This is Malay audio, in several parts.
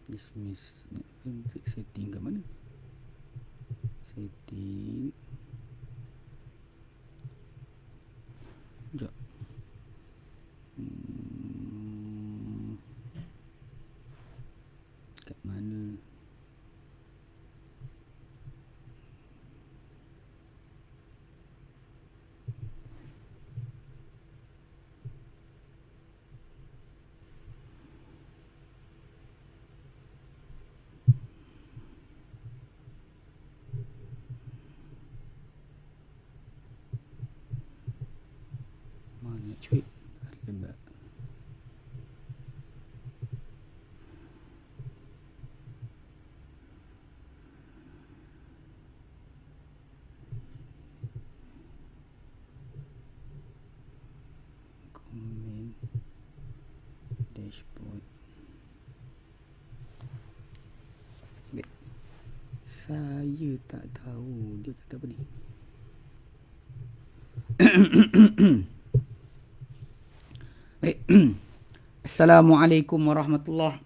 Dismiss setting kat mana? Setting. Sekejap. Kat mana? Mana cuit? Lembat. Komen. Dashboard. Baik. Saya tak tahu dia kata apa ni. Baik. Assalamualaikum warahmatullahi.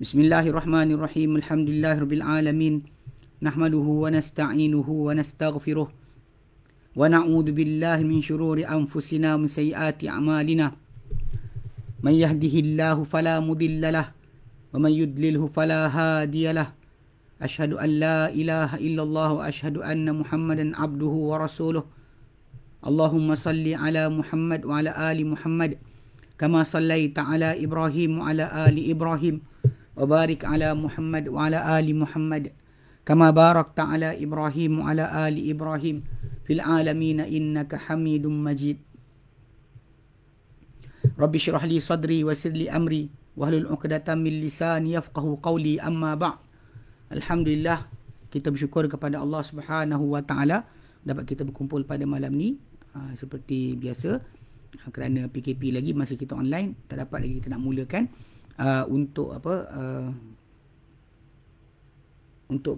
Bismillahirrahmanirrahim. Alhamdulillahirabbil alamin. Nahmaduhu wa nasta'inuhu wa nastaghfiruh. Wa na'udzu billahi min shururi anfusina wa min sayyiati a'malina. Man yahdihillahu fala mudilla lahu wa man yudlilhu fala hadiya lahu. Asyhadu an la ilaha illallah wa asyhadu anna Muhammadan abduhu wa rasuluh. Allahumma salli ala Muhammad wa ala ali Muhammad kama sallaita ala Ibrahim wa ala ali Ibrahim wa barik ala Muhammad wa ala ali Muhammad kama barakta ala Ibrahim wa ala ali Ibrahim fil alamin innaka Hamidum Majid. Rabbi shrah li sadri wa yassir li amri wahlul 'uqdatam min lisani yafqahu qawli, amma ba'd. Alhamdulillah, kita bersyukur kepada Allah Subhanahu wa taala dapat kita berkumpul pada malam ni. Seperti biasa, kerana PKP lagi masa kita online, tak dapat lagi kita nak mulakan untuk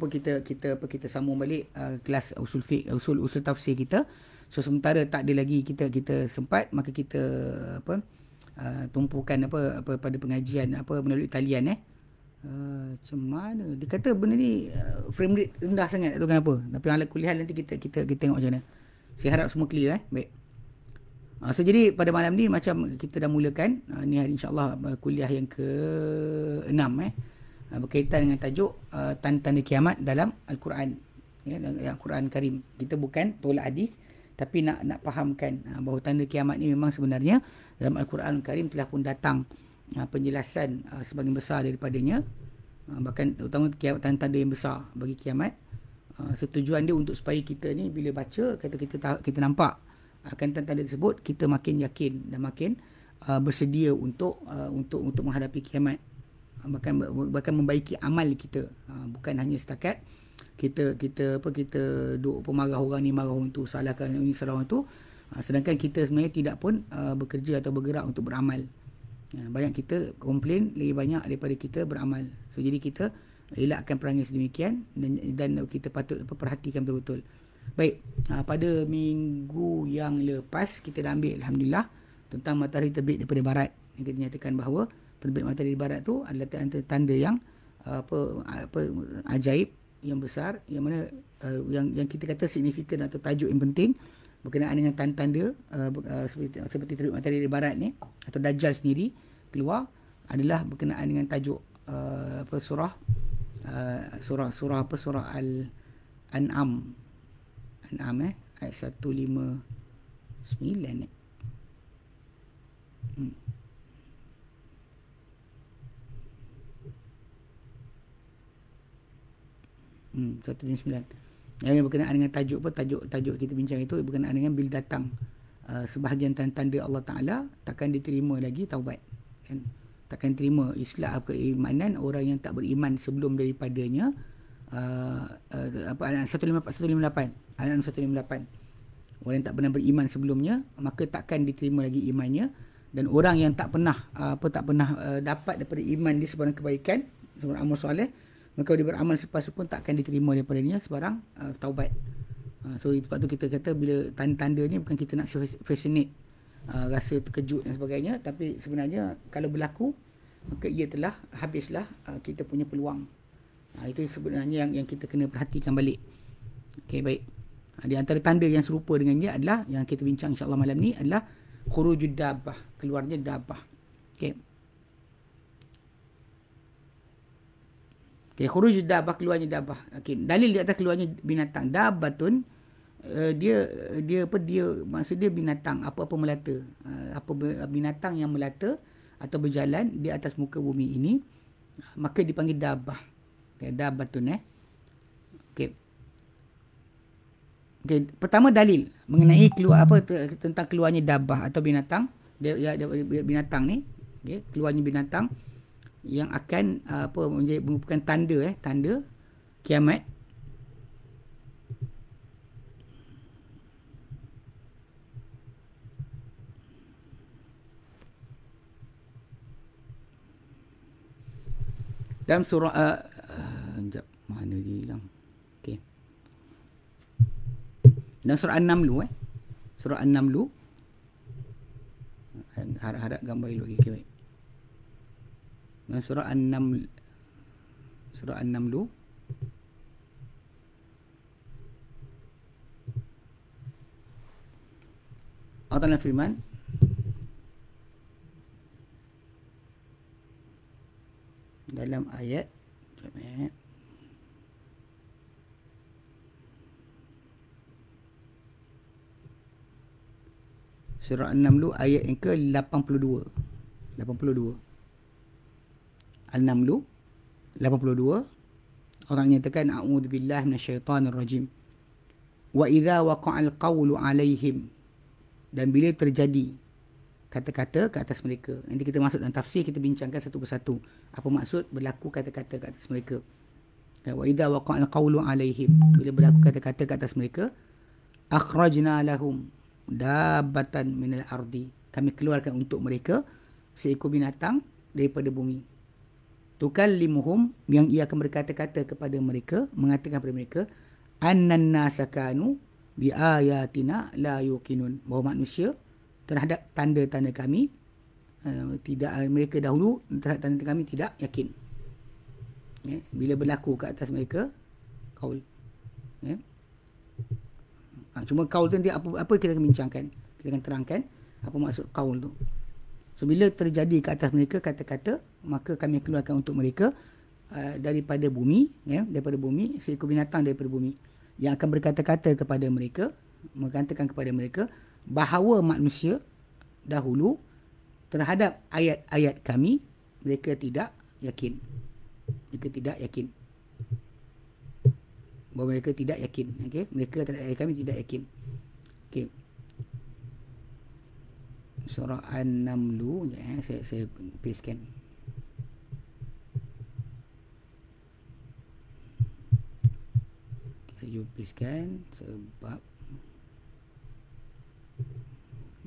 kita sambung balik kelas usul fiqh, usul tafsir kita. So sementara tak ada lagi kita sempat, maka kita tumpukan pada pengajian melalui talian. Macam mana dia kata benda ni frame rate rendah sangat, tak tahu kenapa. Tapi ala kuliah nanti kita tengok macam mana. Saya harap semua clear. Baik. So jadi pada malam ni macam kita dah mulakan ni hari insya-Allah kuliah yang ke-6 berkaitan dengan tajuk tanda-tanda kiamat dalam Al-Quran. Al-Quran Karim. Kita bukan tolak hadis, tapi nak fahamkan bahawa tanda kiamat ni memang sebenarnya dalam Al-Quran Karim telah pun datang penjelasan sebagian besar daripadanya, bahkan terutama tanda-tanda yang besar bagi kiamat. Setujuan dia untuk supaya kita ni bila baca, kita nampak akan tanda-tanda tersebut, kita makin yakin dan makin bersedia untuk menghadapi kiamat, bahkan membaiki amal kita, bukan hanya setakat kita duk pemarah orang ni, marah orang tu, salahkan ini, salah orang tu, sedangkan kita sebenarnya tidak pun bekerja atau bergerak untuk beramal. Banyak kita komplain lebih banyak daripada kita beramal. So jadi kita elakkan perangai sedemikian dan kita patut perhatikan betul-betul. Baik, pada minggu yang lepas kita dah ambil Alhamdulillah tentang matahari terbit daripada barat. Kita nyatakan bahawa terbit matahari di barat tu adalah tanda yang apa ajaib yang besar, yang mana yang kita kata signifikan atau tajuk yang penting berkenaan dengan tanda-tanda seperti terbit matahari di barat ni atau Dajjal sendiri keluar adalah berkenaan dengan tajuk surah Al-An'am ayat 159 159. Yang berkenaan dengan tajuk kita bincang itu berkenaan dengan bila datang sebahagian tanda-tanda Allah Ta'ala takkan diterima lagi taubat, kan? Takkan terima Islam keimanan orang yang tak beriman sebelum daripadanya. Ayat 158 orang yang tak pernah beriman sebelumnya maka takkan diterima lagi imannya, dan orang yang tak pernah dapat daripada iman dia sebarang kebaikan, sebarang amal soleh, maka dia beramal selepas pun takkan diterima daripadanya sebarang taubat. So sebab tu kita kata bila tanda-tanda ni bukan kita nak fascinate, rasa terkejut dan sebagainya, tapi sebenarnya kalau berlaku maka ia telah habislah kita punya peluang. Itu sebenarnya yang kita kena perhatikan balik. Okey, baik. Di antara tanda yang serupa dengan dia adalah yang kita bincang insya-Allah malam ni adalah khurujud dabbah, keluarnya dabbah. Okey. Okey, khurujud dabbah, keluarnya dabbah. Okey, dalil di atas keluarnya binatang. Dabbatun dia maksud dia binatang apa-apa melata. Binatang yang melata atau berjalan di atas muka bumi ini maka dipanggil dabbah. Okay, dabbatun Okey. Okey, pertama dalil mengenai tentang keluarnya dabbah atau binatang. Binatang ni, okey, keluarnya binatang yang akan merupakan tanda kiamat. Dalam surah mana dia hilang? Okey. Dalam surah An-Naml surah An-Naml, harap gambar elok lagi. Okey, baik. Dalam surah An-Naml Allah Ta'ala firman, dalam ayat surah An-Naml ayat yang ke-82. An-Naml 82, orang nyatakan a'udzubillahi minasyaitonirrajim. Wa idza waqa'al qawlu 'alaihim, dan bila terjadi kata-kata ke atas mereka. Nanti kita masuk dalam tafsir, kita bincangkan satu persatu apa maksud berlaku kata-kata ke atas mereka. Wa idza waqa'al qawlu 'alaihim, bila berlaku kata-kata ke atas mereka, akhrajna lahum dabbatan minal ardi, kami keluarkan untuk mereka seekor binatang daripada bumi. Tukallimuhum, yang ia akan berkata-kata kepada mereka, mengatakan kepada mereka, annan nasakanu bi ayatina la yuqinun, bahawa manusia terhadap tanda-tanda kami mereka dahulu terhadap tanda kami tidak yakin. Bila berlaku ke atas mereka qaul. Cuma qaul tu nanti apa kita akan bincangkan, kita akan terangkan apa maksud qaul tu. So bila terjadi ke atas mereka kata-kata, maka kami keluarkan untuk mereka daripada bumi, daripada bumi seekor binatang daripada bumi yang akan berkata-kata kepada mereka, mengatakan kepada mereka bahawa manusia dahulu terhadap ayat-ayat kami mereka tidak yakin. Bahawa mereka tidak yakin. Okey, mereka terhadap ayat kami tidak yakin. Okey. Surah An-Naml, saya pastekan. Saya cuba pastekan sebab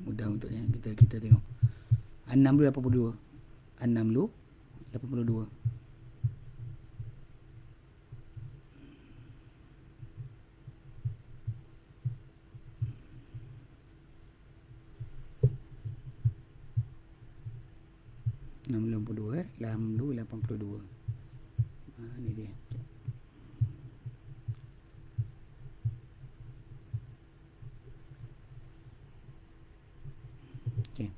mudah untuk kita tengok. An-Naml 82. An-Naml 82. Lamlu 82. Ni dia. Okey.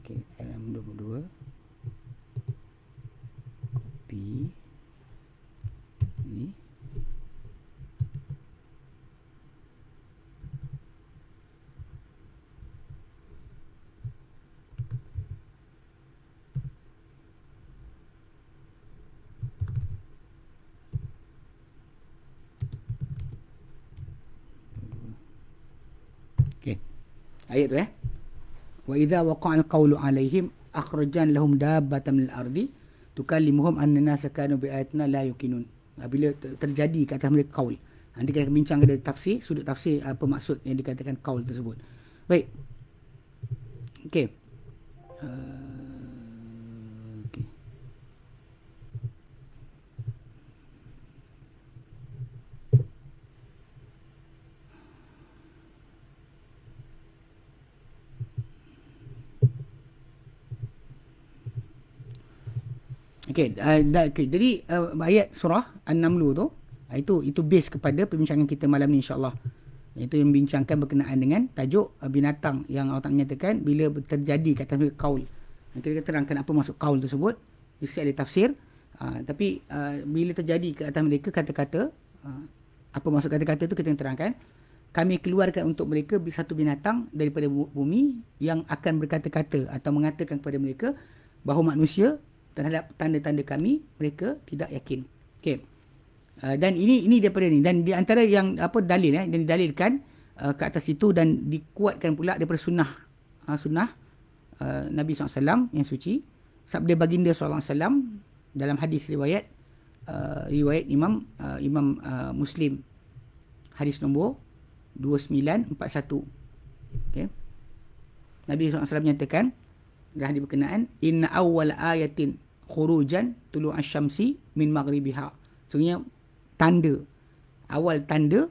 Okey, Lamlu 22. Copy. Ni. Okey. Ayat tu wa idza waqa'a al-qawlu 'alaihim akhrajan lahum dabbatan minal ardi tukallimuhum anna an-nasa kanu bi ayatina la yuqinun. Bila terjadi ke atas mereka qaul. Nanti kita akan bincang dari tafsir, sudut tafsir apa maksud yang dikatakan qaul tersebut. Baik. Okey. Okey. Okey, jadi ayat surah An-Naml tu itu base kepada perbincangan kita malam ni insya-Allah. Itu yang membincangkan berkenaan dengan tajuk binatang yang Allah Taala nyatakan bila terjadi kata qaul. Nanti kita terangkan apa maksud qaul tersebut di sisi tafsir. Tapi bila terjadi ke atas mereka kata-kata, apa maksud kata-kata itu kita terangkan. Kami keluarkan untuk mereka satu binatang daripada bumi yang akan berkata-kata atau mengatakan kepada mereka bahawa manusia terhadap tanda-tanda kami mereka tidak yakin. Okey. Dan ini daripada ni, dan di antara yang dalil dan didalilkan ke atas itu dan dikuatkan pula daripada sunnah Nabi SAW yang suci, sabda baginda SAW dalam hadis riwayat Imam Muslim, hadis nombor 2941. Okey. Nabi SAW menyatakan dalam hadis berkenaan, inna awwal ayatin khurujan tulu'asy syamsi min maghribiha. Sebenarnya awal tanda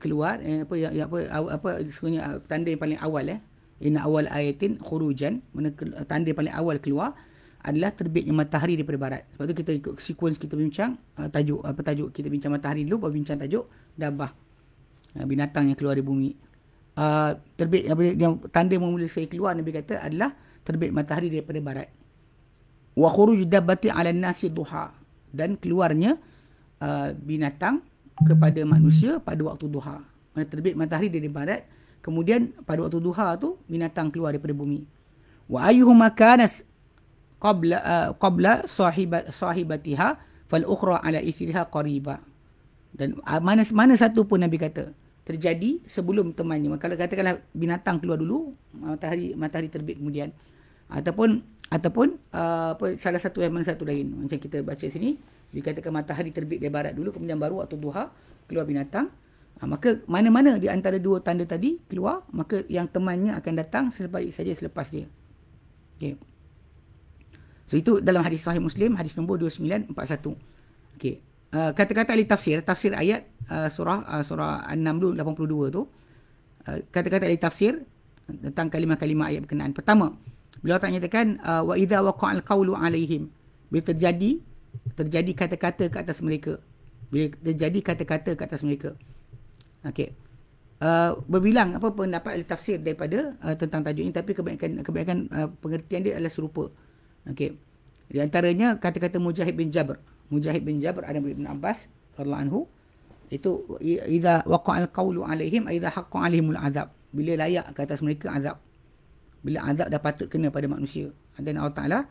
keluar sebenarnya tanda yang paling awal inna awal ayatin khurujan, mana tanda yang paling awal keluar adalah terbitnya matahari daripada barat. Sebab tu kita ikut sequence kita bincang tajuk kita bincang matahari dulu, baru bincang tajuk dabbah, binatang yang keluar dari bumi. Terbit yang tanda mula sekali keluar Nabi kata adalah terbit matahari daripada barat. Wa khuruj dabbati 'ala an-nasi duha, dan keluarnya binatang kepada manusia pada waktu duha. Mana terbit matahari dari barat, kemudian pada waktu duha tu binatang keluar daripada bumi. Wa ayyuhuma kanat qabla sahibatiha fal ukhra 'ala ithriha qariba. Dan mana satu pun Nabi kata terjadi sebelum temannya. Kalau katakanlah binatang keluar dulu, matahari terbit kemudian, ataupun salah satu yang mana satu lain. Macam kita baca sini dikatakan matahari terbit dari barat dulu, kemudian baru waktu duha keluar binatang. Maka mana-mana di antara dua tanda tadi keluar, maka yang temannya akan datang sebaik saja selepas dia. Okey. So itu dalam hadis sahih Muslim, hadis nombor 2941. Okey. Kata-kata ahli tafsir ayat surah An-Naml 82 tu, kata-kata ahli tafsir tentang kalimah-kalimah ayat berkenaan. Pertama, beliau tak nyatakan wa idza waqa'al qawlu 'alaihim, bila terjadi kata-kata ke atas mereka. Bila terjadi kata-kata ke atas mereka. Okey. Berbilang apa pendapat ahli tafsir daripada tentang tajuk ini, tapi kebanyakan pengertian dia adalah serupa. Okey. Di antaranya kata-kata Mujahid bin Jabr ada dari Ibn Abbas radhiyallahu anhu, itu idza waqa'al qawlu 'alaihim idza haqqan 'alaihimul 'adzab, bila layak ke atas mereka azab, bila azab dah patut kena pada manusia. Dan Allah Taala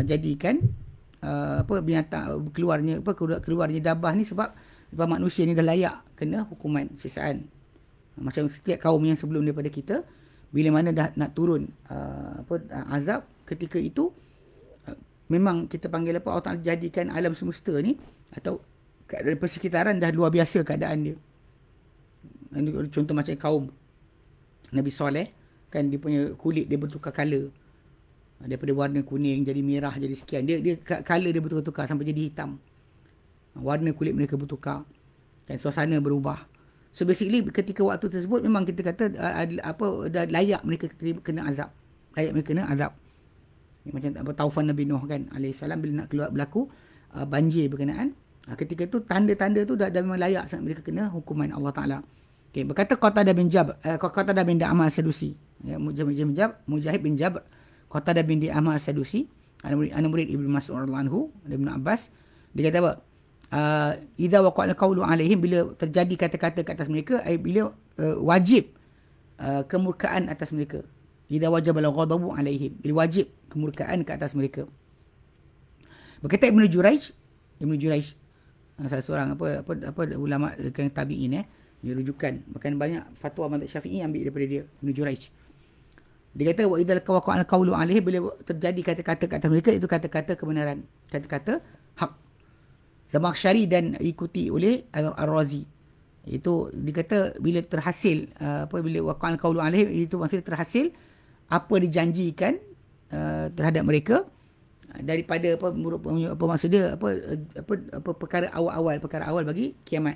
jadikan binatang keluarnya dabbah ni sebab manusia ni dah layak kena hukuman sisaan. Macam setiap kaum yang sebelum daripada kita, bila mana dah nak turun azab, ketika itu memang kita panggil Allah Taala jadikan alam semesta ni atau keadaan persekitaran dah luar biasa keadaan dia. Contoh macam kaum Nabi Soleh, kan dia punya kulit dia bertukar color. Daripada warna kuning jadi merah jadi sekian. Dia color dia bertukar-tukar sampai jadi hitam. Warna kulit mereka bertukar. Dan suasana berubah. So basically ketika waktu tersebut memang kita kata dah layak mereka kena azab. Layak mereka kena azab. Macam taufan Nabi Nuh kan alaihissalam bila nak keluar berlaku banjir berkenaan. Ketika tu tanda-tanda tu dah memang layak sangat mereka kena hukuman Allah Taala. Okey, berkata Qatadah bin Da'amah As-Sadusi. Ya, Mujahid bin Jabr, Qatadah bin Da'amah As-Sadusi, anak murid Ibnu Mas'ud radhiyallahu anhu, Ibnu Abbas, dia kata apa? Idza waqa'al qawlu alaihim, bila terjadi kata-kata ke atas mereka, bila wajib kemurkaan atas mereka. Idza wajaba al-ghadabu alaihim, bila wajib kemurkaan ke atas mereka. Berkata Ibnu Jurayj salah seorang ulama tabi'in dia rujukan, bahkan banyak fatwa mazhab Syafi'i ambil daripada dia, Ibnu Jurayj. Dia kata wa idzal waqa'al qawlu alaihim, bila terjadi kata-kata ke atas mereka, itu kata-kata kebenaran, kata-kata hak. Zamakhsyari dan ikuti oleh Ar-Razi. Itu dikata bila terhasil bila waqa'al qawlu alaihim, itu maksudnya terhasil apa dijanjikan terhadap mereka daripada maksudnya perkara awal bagi kiamat,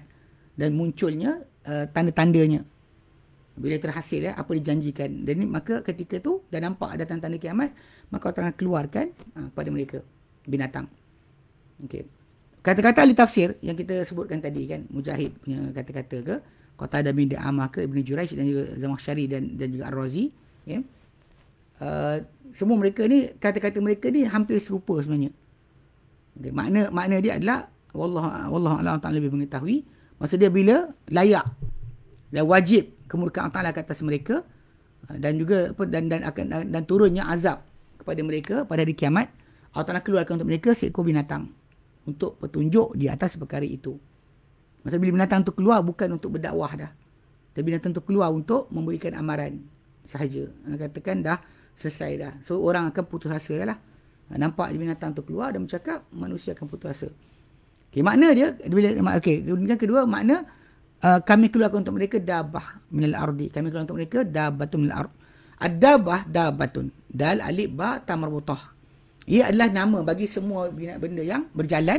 dan munculnya tanda-tandanya bila terhasil apa dijanjikan. Dan maka ketika tu dah nampak ada tanda-tanda kiamat, maka Allah keluarkan kepada mereka binatang. Okey. Kata-kata ahli tafsir yang kita sebutkan tadi kan, Mujahid punya kata-kata ke, Qatadah bin Da'amah ke, Ibnu Jurayj dan juga Zamakhsyari dan juga Ar-Razi, ya. Semua mereka ni, kata-kata mereka ni hampir serupa sebenarnya. Okay. Makna dia adalah wallahu a'lam, Ta'ala lebih mengetahui. Maksud dia bila layak dan wajib kemurkaan Allah ke atas mereka, dan juga dan turunnya azab kepada mereka pada hari kiamat, Allah Ta'ala keluarkan untuk mereka seekor binatang untuk petunjuk di atas perkara itu. Maksudnya bila binatang tu keluar bukan untuk berdakwah dah, tapi binatang tu keluar untuk memberikan amaran sahaja. Katakan dah selesai dah. So orang akan putus asa dah lah. Nampak binatang tu keluar dan bercakap, manusia akan putus asa. Okay, makna dia bila kemudian kedua makna kami keluarkan untuk mereka dabah minal ardi. Kami keluarkan untuk mereka dabatun minal ard. Ad-dabah dabatun. Dal alif ba ta marbutah. Ia adalah nama bagi semua benda yang berjalan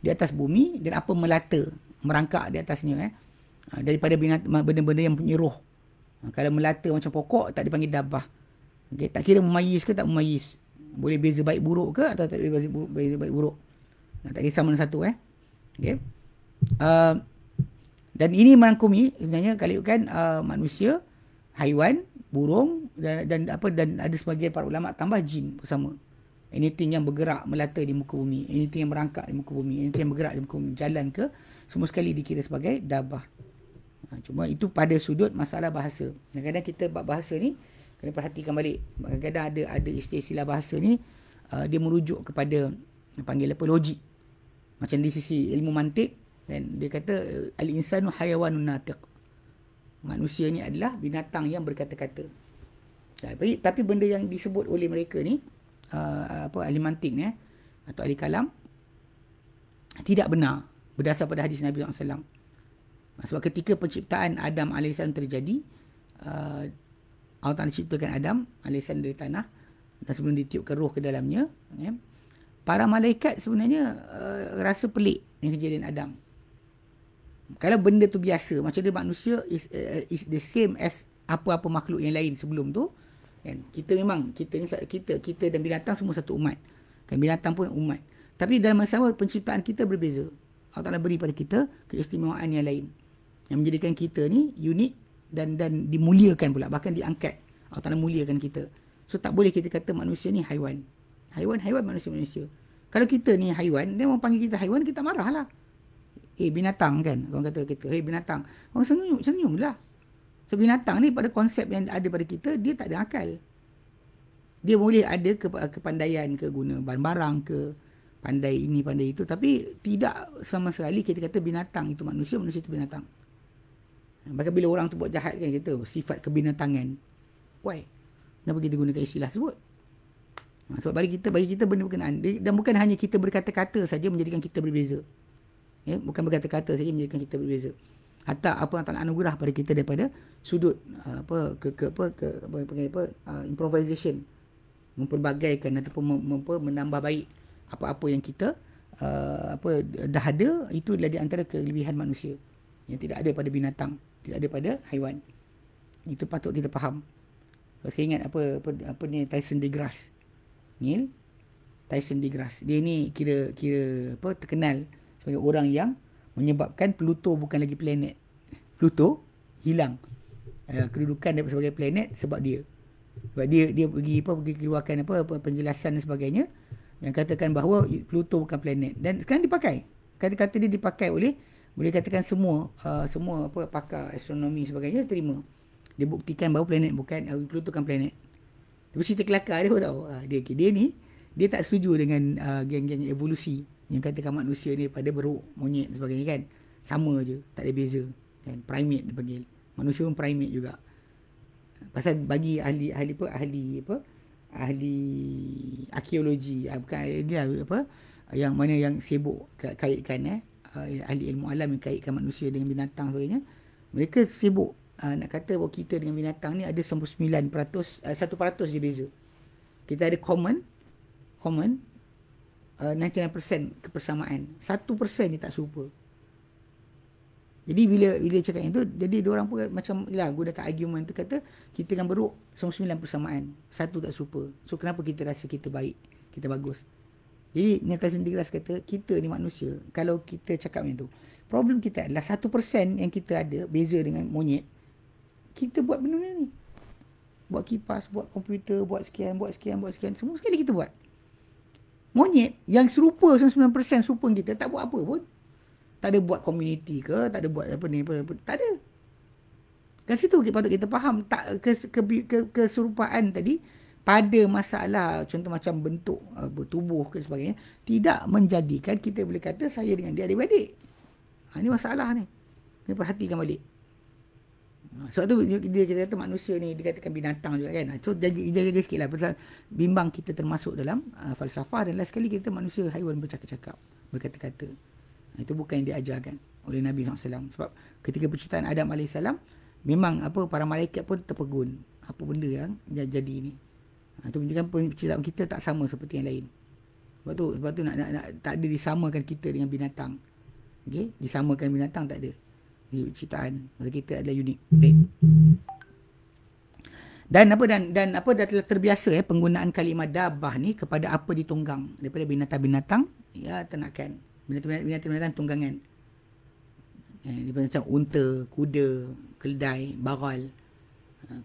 di atas bumi dan apa melata, merangkak di atasnya, daripada benda-benda yang punya roh. Kalau melata macam pokok, tak dipanggil dabah. Okay, tak kira memayis ke tak memayis. Boleh beza baik buruk ke atau tak boleh beza baik buruk. Tak kisah mana satu. Okay. Dan ini merangkumi sebenarnya kalau kan manusia, haiwan, burung dan ada sebagian para ulama tambah jin bersama. Anything yang bergerak melata di muka bumi, anything yang merangkak di muka bumi, anything yang bergerak di muka bumi, jalan ke, semua sekali dikira sebagai dabah. Cuma itu pada sudut masalah bahasa. Kadang-kadang kita bahasa ni kena perhatikan balik. Kadang-kadang ada istilah bahasa ni dia merujuk kepada panggil logik. Macam di sisi ilmu mantik kan, dia kata al-insanu hayawanun natiq. Manusia ni adalah binatang yang berkata-kata. Tapi benda yang disebut oleh mereka ni ahli mantik ni atau ahli kalam tidak benar berdasar pada hadis Nabi SAW. Sebab ketika penciptaan Adam AS terjadi, Allah Ta'ala ciptakan Adam AS dari tanah, dan sebelum ditiupkan roh ke dalamnya, para malaikat sebenarnya rasa pelik dengan kejadian Adam. Kalau benda tu biasa, macam dia manusia is the same as apa-apa makhluk yang lain sebelum tu. Kan? Kita dan binatang semua satu umat. Kan, binatang pun umat. Tapi dalam masa sama penciptaan kita berbeza. Allah Ta'ala beri pada kita keistimewaan yang lain, yang menjadikan kita ni unik dan dimuliakan pula, bahkan diangkat. Allah Ta'ala muliakan kita. So tak boleh kita kata manusia ni haiwan. Haiwan, manusia. Kalau kita ni haiwan, dia orang panggil kita haiwan, kita marah lah. Binatang kan. Orang kata kita, binatang. Orang senyum lah. So binatang ni pada konsep yang ada pada kita, dia tak ada akal. Dia boleh ada kepandaian ke, guna barang-barang ke, pandai ini, pandai itu. Tapi tidak sama sekali kita kata binatang itu manusia, manusia itu binatang. Bahkan bila orang tu buat jahat kan, kita sifat kebinatangan. Why? Kenapa kita gunakan istilah sebut? Sebab bagi kita benda berkenaan. Dan bukan hanya kita berkata-kata saja menjadikan kita berbeza. Bukan berkata-kata saja menjadikan kita berbeza. Hatta apa yang Allah anugerah pada kita daripada sudut improvisation, memperbagaikan ataupun menambah baik apa-apa yang kita dah ada, itu adalah di antara kelebihan manusia yang tidak ada pada binatang. tidak ada pada haiwan. Itu patut kita faham. Saya ingat apa ni Tyson deGrasse. Neil Tyson deGrasse. Dia ni kira terkenal sebagai orang yang menyebabkan Pluto bukan lagi planet. Pluto hilang kedudukan daripada sebagai planet sebab dia. Sebab dia pergi keluarkan penjelasan dan sebagainya yang katakan bahawa Pluto bukan planet, dan sekarang dipakai. Kata-kata dia dipakai oleh, boleh katakan semua pakar astronomi sebagainya terima. Dia buktikan bahawa planet bukan Pluto bukan planet. Tapi cerita kelakar dia tahu. Dia ni dia tak setuju dengan geng-geng evolusi yang katakan manusia ni pada beruk, monyet dan sebagainya kan. Sama je, tak ada beza kan. Primate dia panggil. Manusia pun primate juga. Pasal bagi ahli arkeologi, bukan dia yang mana yang sibuk kaitkan ahli ilmu alam yang kaitkan manusia dengan binatang sebagainya, mereka sibuk nak kata bahawa kita dengan binatang ni ada 99%, 1% je beza. Kita ada common 99% kepersamaan, 1% je tak serupa. Jadi bila cakap yang tu, jadi diorang pun macam gunakan argument tu, kata kita dengan beruk 99 persamaan, satu tak serupa. So kenapa kita rasa kita baik, kita bagus? Jadi Tyson deGrasse kata kita ni manusia, kalau kita cakap macam tu, problem kita adalah 1% yang kita ada beza dengan monyet. Kita buat benda-benda ni, buat kipas, buat komputer, buat sekian, semua sekali kita buat. Monyet yang serupa 99% serupa kita tak buat apa pun. Tak ada buat community ke, tak ada buat apa, tak ada. Kat situ patut kita faham tak keserupaan tadi pada masalah contoh macam bentuk tubuh ke sebagainya tidak menjadikan kita boleh kata saya dengan dia adik-beradik. Ini masalah ni. Kena perhatikan balik. Sebab tu dia kata manusia ni dikatakan binatang juga kan. So jaga sikit lah pasal bimbang kita termasuk dalam falsafah, dan last sekali kita manusia haiwan bercakap-cakap, berkata-kata. Itu bukan yang diajarkan oleh Nabi SAW. Sebab ketika penciptaan Adam AS, memang para malaikat pun terpegun. Apa benda yang jadi ni. Itu menunjukkan penciptaan kita tak sama seperti yang lain. Sebab tu nak tak ada disamakan kita dengan binatang. Okay? Disamakan binatang tak ada. Penciptaan kita adalah unik. Baik. Dan dah telah terbiasa penggunaan kalimah dabah ni kepada apa ditunggang daripada binatang-binatang ternakan. Binatang-binatang tunggangan. Macam unta, kuda, keldai, baral.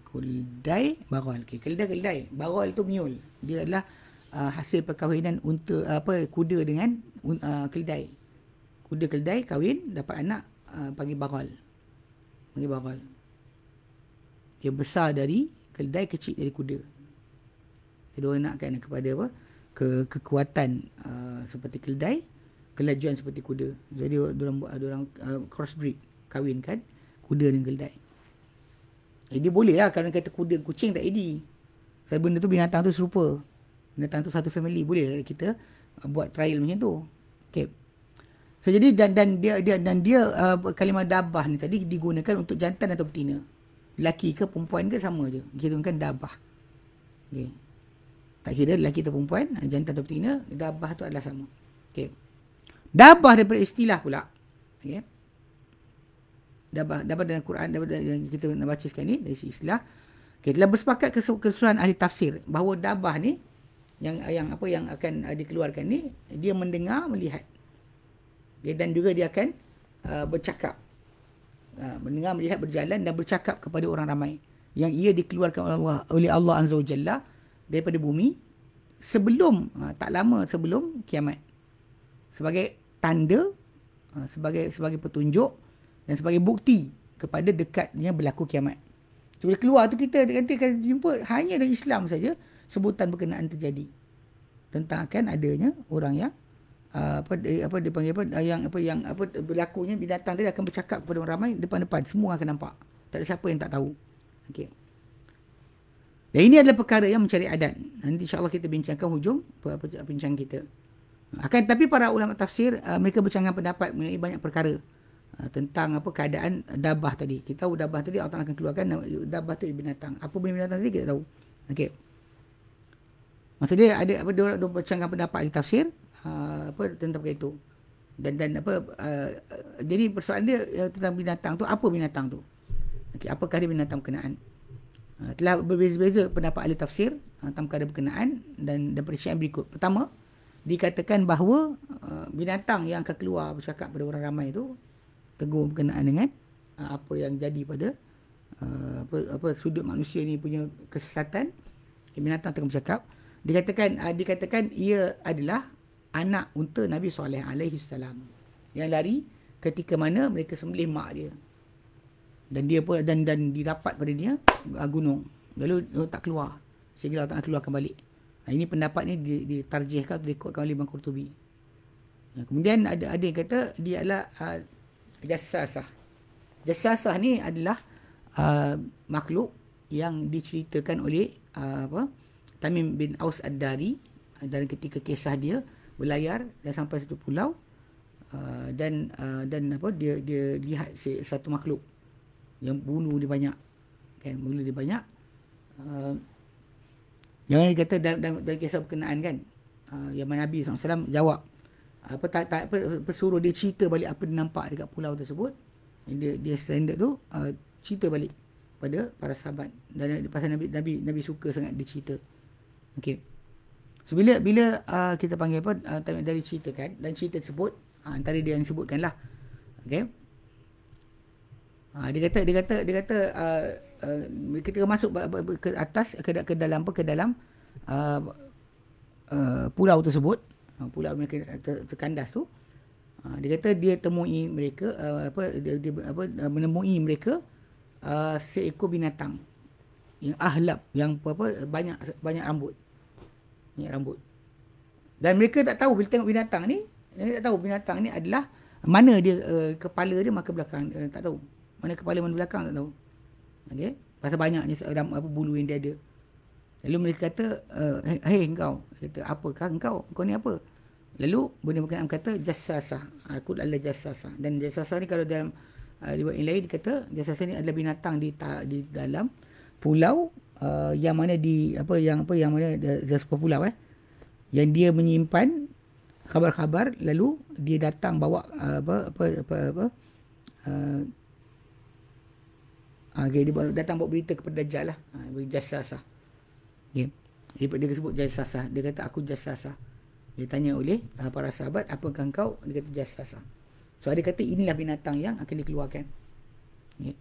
Keldai, baral. Okay. Keldai. Baral tu mule. Dia adalah hasil perkahwinan kuda dengan keldai. Kuda keldai kahwin, dapat anak, panggil baral. Dia besar dari keldai, kecil dari kuda. Jadi orang nakkan kepada kekuatan seperti keldai, kelajuan seperti kuda. Jadi diorang crossbreed, kahwinkan kuda dengan keldai. Dia boleh lah kalau kata kuda kucing tak edi. Sebab benda tu binatang tu serupa. Binatang tu satu family. Boleh lah kita buat trial macam tu. Okay. So jadi dan dia kalimah dabah ni tadi digunakan untuk jantan atau betina. Lelaki ke perempuan ke sama je. Kita gunakan dabah. Okay. Tak kira lelaki atau perempuan, jantan atau betina, dabah tu adalah sama. Okay. Dabah daripada istilah pula. Okay. Dabah dalam Quran, yang kita nak baca sekarang ni dari istilah. Okay, telah bersepakat keseluruhan ahli tafsir bahawa dabah ni yang akan dikeluarkan ni, dia mendengar, melihat. Okay, dan juga dia akan bercakap. Mendengar, melihat, berjalan dan bercakap kepada orang ramai. Yang ia dikeluarkan oleh Allah Azza wa Jalla daripada bumi sebelum, tak lama sebelum kiamat. Sebagai tanda, sebagai petunjuk dan sebagai bukti kepada dekatnya berlaku kiamat. So, bila keluar tu kita nanti akan jumpa hanya dari Islam saja sebutan berkenaan terjadi tentang akan adanya orang yang yang berlakunya binatang tadi akan bercakap kepada orang ramai depan-depan, semua akan nampak. Tak ada siapa yang tak tahu. Okey. Dan ini adalah perkara yang mencari adat. Nanti insya-Allah kita bincangkan hujung bincang kita. Tapi para ulama tafsir mereka bercanggah pendapat mengenai banyak perkara tentang keadaan dabah tadi. Kita tahu dabah tadi Allah akan keluarkan dabah tu binatang. Apa benda binatang tadi kita tahu. Okey. Maksudnya ada dia bercanggah pendapat di tafsir tentang itu. Dan jadi persoalan dia tentang binatang tu, apa binatang tu? Okey, apakah dia binatang berkenaan? Telah berbeza-beza pendapat ahli tafsir tentang perkara berkenaan dan daripada syair berikut. Pertama, dikatakan bahawa binatang yang akan keluar bercakap pada orang ramai itu tegur berkenaan dengan apa yang jadi pada sudut manusia ni punya kesesatan. Binatang tengah bercakap, dikatakan ia adalah anak unta Nabi Saleh alaihi salam yang lari ketika mana mereka sembelih mak dia. Dan dia pun dan didapat pada dia gunung. Lalu tak keluar sehingga Allah Ta'ala keluarkan balik. Ini pendapat ni ditarjihkan atau dikuatkan oleh Imam Qurtubi. Kemudian ada yang kata dia adalah jassasah. Jassasah ni adalah makhluk yang diceritakan oleh Tamim bin Aus Ad-Dari dalam ketika kisah dia berlayar dan sampai satu pulau dan dia lihat satu makhluk yang bulu dia banyak, kan, bulu dia banyak. Yang kata dalam kisah berkenaan, kan, yang Nabi SAW jawab suruh dia cerita balik apa dia nampak dekat pulau tersebut. Dia stranded tu, cerita balik pada para sahabat, dan pasal Nabi suka sangat dia cerita. Okey. So bila kita panggil dari ceritakan, dan cerita tersebut antara dia yang sebutkanlah. Okey. Dia kata ketika masuk ke atas ke dalam pulau tersebut, pulau mereka terkandas tu, dia kata dia temui mereka menemui mereka seekor binatang yang ahlab, yang banyak rambut. Dan mereka tak tahu bila tengok binatang ni, mereka tak tahu binatang ni adalah mana dia, kepala dia maka belakang, tak tahu. Mana kepala mana belakang tak tahu. Okey, pasal banyaknya bulu yang dia ada. Lalu mereka kata, "Hei engkau," kata, "apakah engkau? Engkau ni apa?" Lalu benda berkenaan kata jassasah. Aku adalah jassasah. Dan jassasah ni kalau dalam riwayat yang lain dikata jassasah ni adalah binatang di dalam pulau yang mana yang mana di sebuah pulau yang dia menyimpan khabar-khabar, lalu dia datang bawa dia datang bawa berita kepada Dajjal lah. Jassasah. Okay. Dia sebut jassasah. Dia kata aku jassasah. Dia tanya oleh para sahabat, apakah engkau? Dia kata jassasah. So dia kata inilah binatang yang akan dikeluarkan. Okay.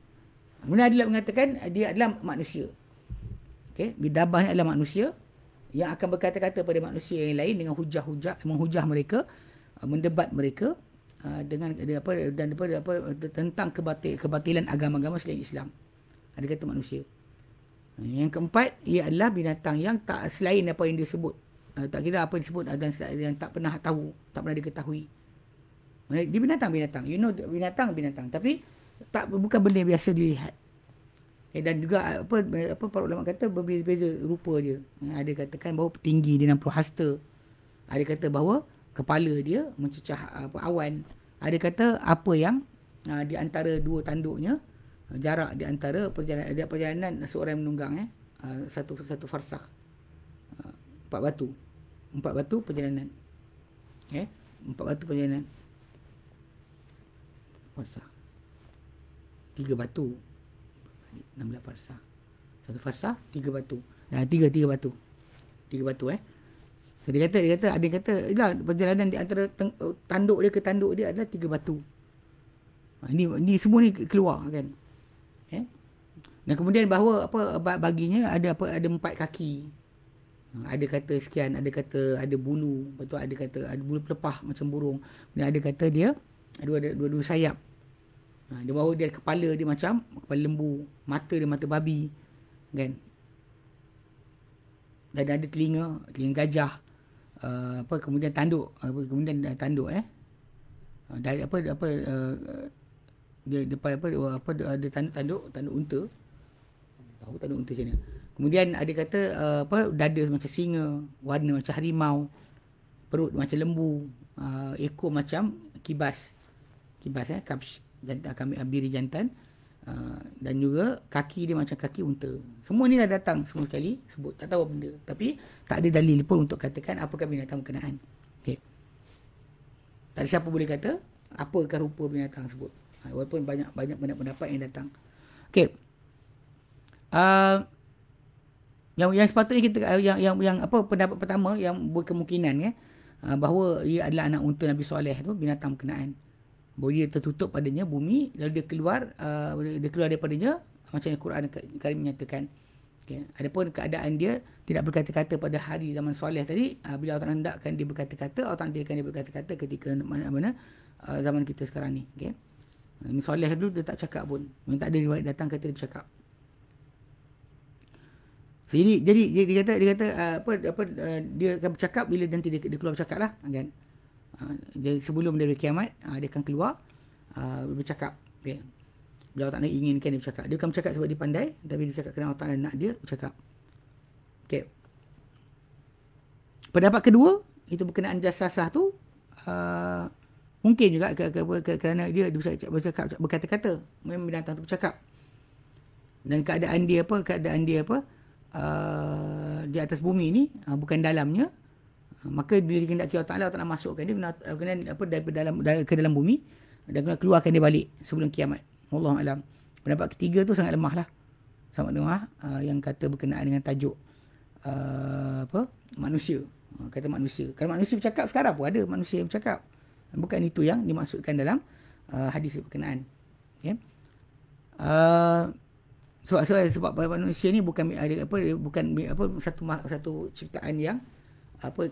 Kemudian Adillah mengatakan dia adalah manusia. Okay. Bidabah ni adalah manusia yang akan berkata-kata pada manusia yang lain dengan hujah-hujah, menghujah mereka, mendebat mereka dengan tentang kebatilan agama-agama selain Islam. Ada kata manusia. Yang keempat, ia adalah binatang yang tak selain apa yang disebut. Tak kira apa yang disebut dan yang tak pernah tahu, tak pernah diketahui. Dia binatang-binatang. You know, binatang. Tapi bukan benda biasa dilihat. Dan juga para ulama kata berbeza-beza rupa dia. Ada katakan bahawa tinggi dia 60 hasta. Ada kata bahawa kepala dia mencecah awan. Ada kata apa yang di antara dua tanduknya, jarak di antara perjalanan seorang yang menunggang, satu farsakh, 4 batu perjalanan. 4 batu perjalanan. Farsakh. 3 batu. 16 farsakh. 1 farsakh 3 batu. 3 batu. 3 batu So dia kata ada yang kata ialah perjalanan di antara tanduk dia ke tanduk dia adalah 3 batu. Ini semua ni keluar, kan. Dan kemudian bahawa baginya ada 4 kaki. Ada kata sekian, ada kata ada bulu, betul, ada kata ada bulu pelepah macam burung. Dan ada kata dia dua sayap. Dia bahawa dia kepala dia macam kepala lembu, mata dia mata babi, kan. Dan ada telinga gajah. Kemudian tanduk, dari dia depan ada tanduk unta. Tahu tanduk unta macam mana. Kemudian ada kata dada macam singa, warna macam harimau, perut macam lembu, ekor macam kibas, kabsh, jantan, biri jantan, dan juga kaki dia macam kaki unta. Semua ni dah datang semua sekali sebut, tak tahu benda, tapi tak ada dalil pun untuk katakan apakah binatang berkenaan. Okey. Tak ada siapa boleh kata apakah rupa binatang tersebut. Walaupun banyak pendapat yang datang. Okey. Uh, yang sepatutnya kita yang apa pendapat pertama yang berkemungkinan ya, bahawa ia adalah anak unta Nabi Soleh tu, binatang berkenaan. Bahawa dia tertutup padanya bumi, lalu dia keluar daripadanya, macam yang Quran Karim menyatakan. Okay. Adapun keadaan dia tidak berkata-kata pada hari zaman Soleh tadi, bila Allah Ta'ala hendakkan dia berkata-kata, Allah Ta'ala hendakkan dia berkata-kata ketika mana zaman kita sekarang ni. Okay. Ini Soleh dulu dia tak cakap pun. Memang tak ada riwayat datang kata dia bercakap. So, jadi dia kata dia akan bercakap bila nanti dia keluar bercakap lah kan. Dia sebelum dia kiamat, dia akan keluar bercakap. Okay. Bila Allah Ta'ala inginkan dia bercakap. Dia akan bercakap sebab dia pandai, tapi dia bercakap kerana Allah Ta'ala nak dia bercakap. Okay. Pendapat kedua, itu berkenaan jasasah tu, mungkin juga kerana dia bercakap berkata-kata. Memang binatang tu bercakap. Dan keadaan dia di atas bumi ni, bukan dalamnya. Maka bila dikehendaki Allah Ta'ala masukkan dia ke dalam bumi dan keluarkan dia balik sebelum kiamat. Wallahu alam. Pendapat ketiga tu sangat lemah lah. Sangat lemah, yang kata berkenaan dengan tajuk manusia. Kata manusia. Kalau manusia bercakap sekarang pun ada manusia yang bercakap. Bukan itu yang dimaksudkan dalam hadis berkenaan. Okay. Sebab manusia ni bukan satu ciptaan yang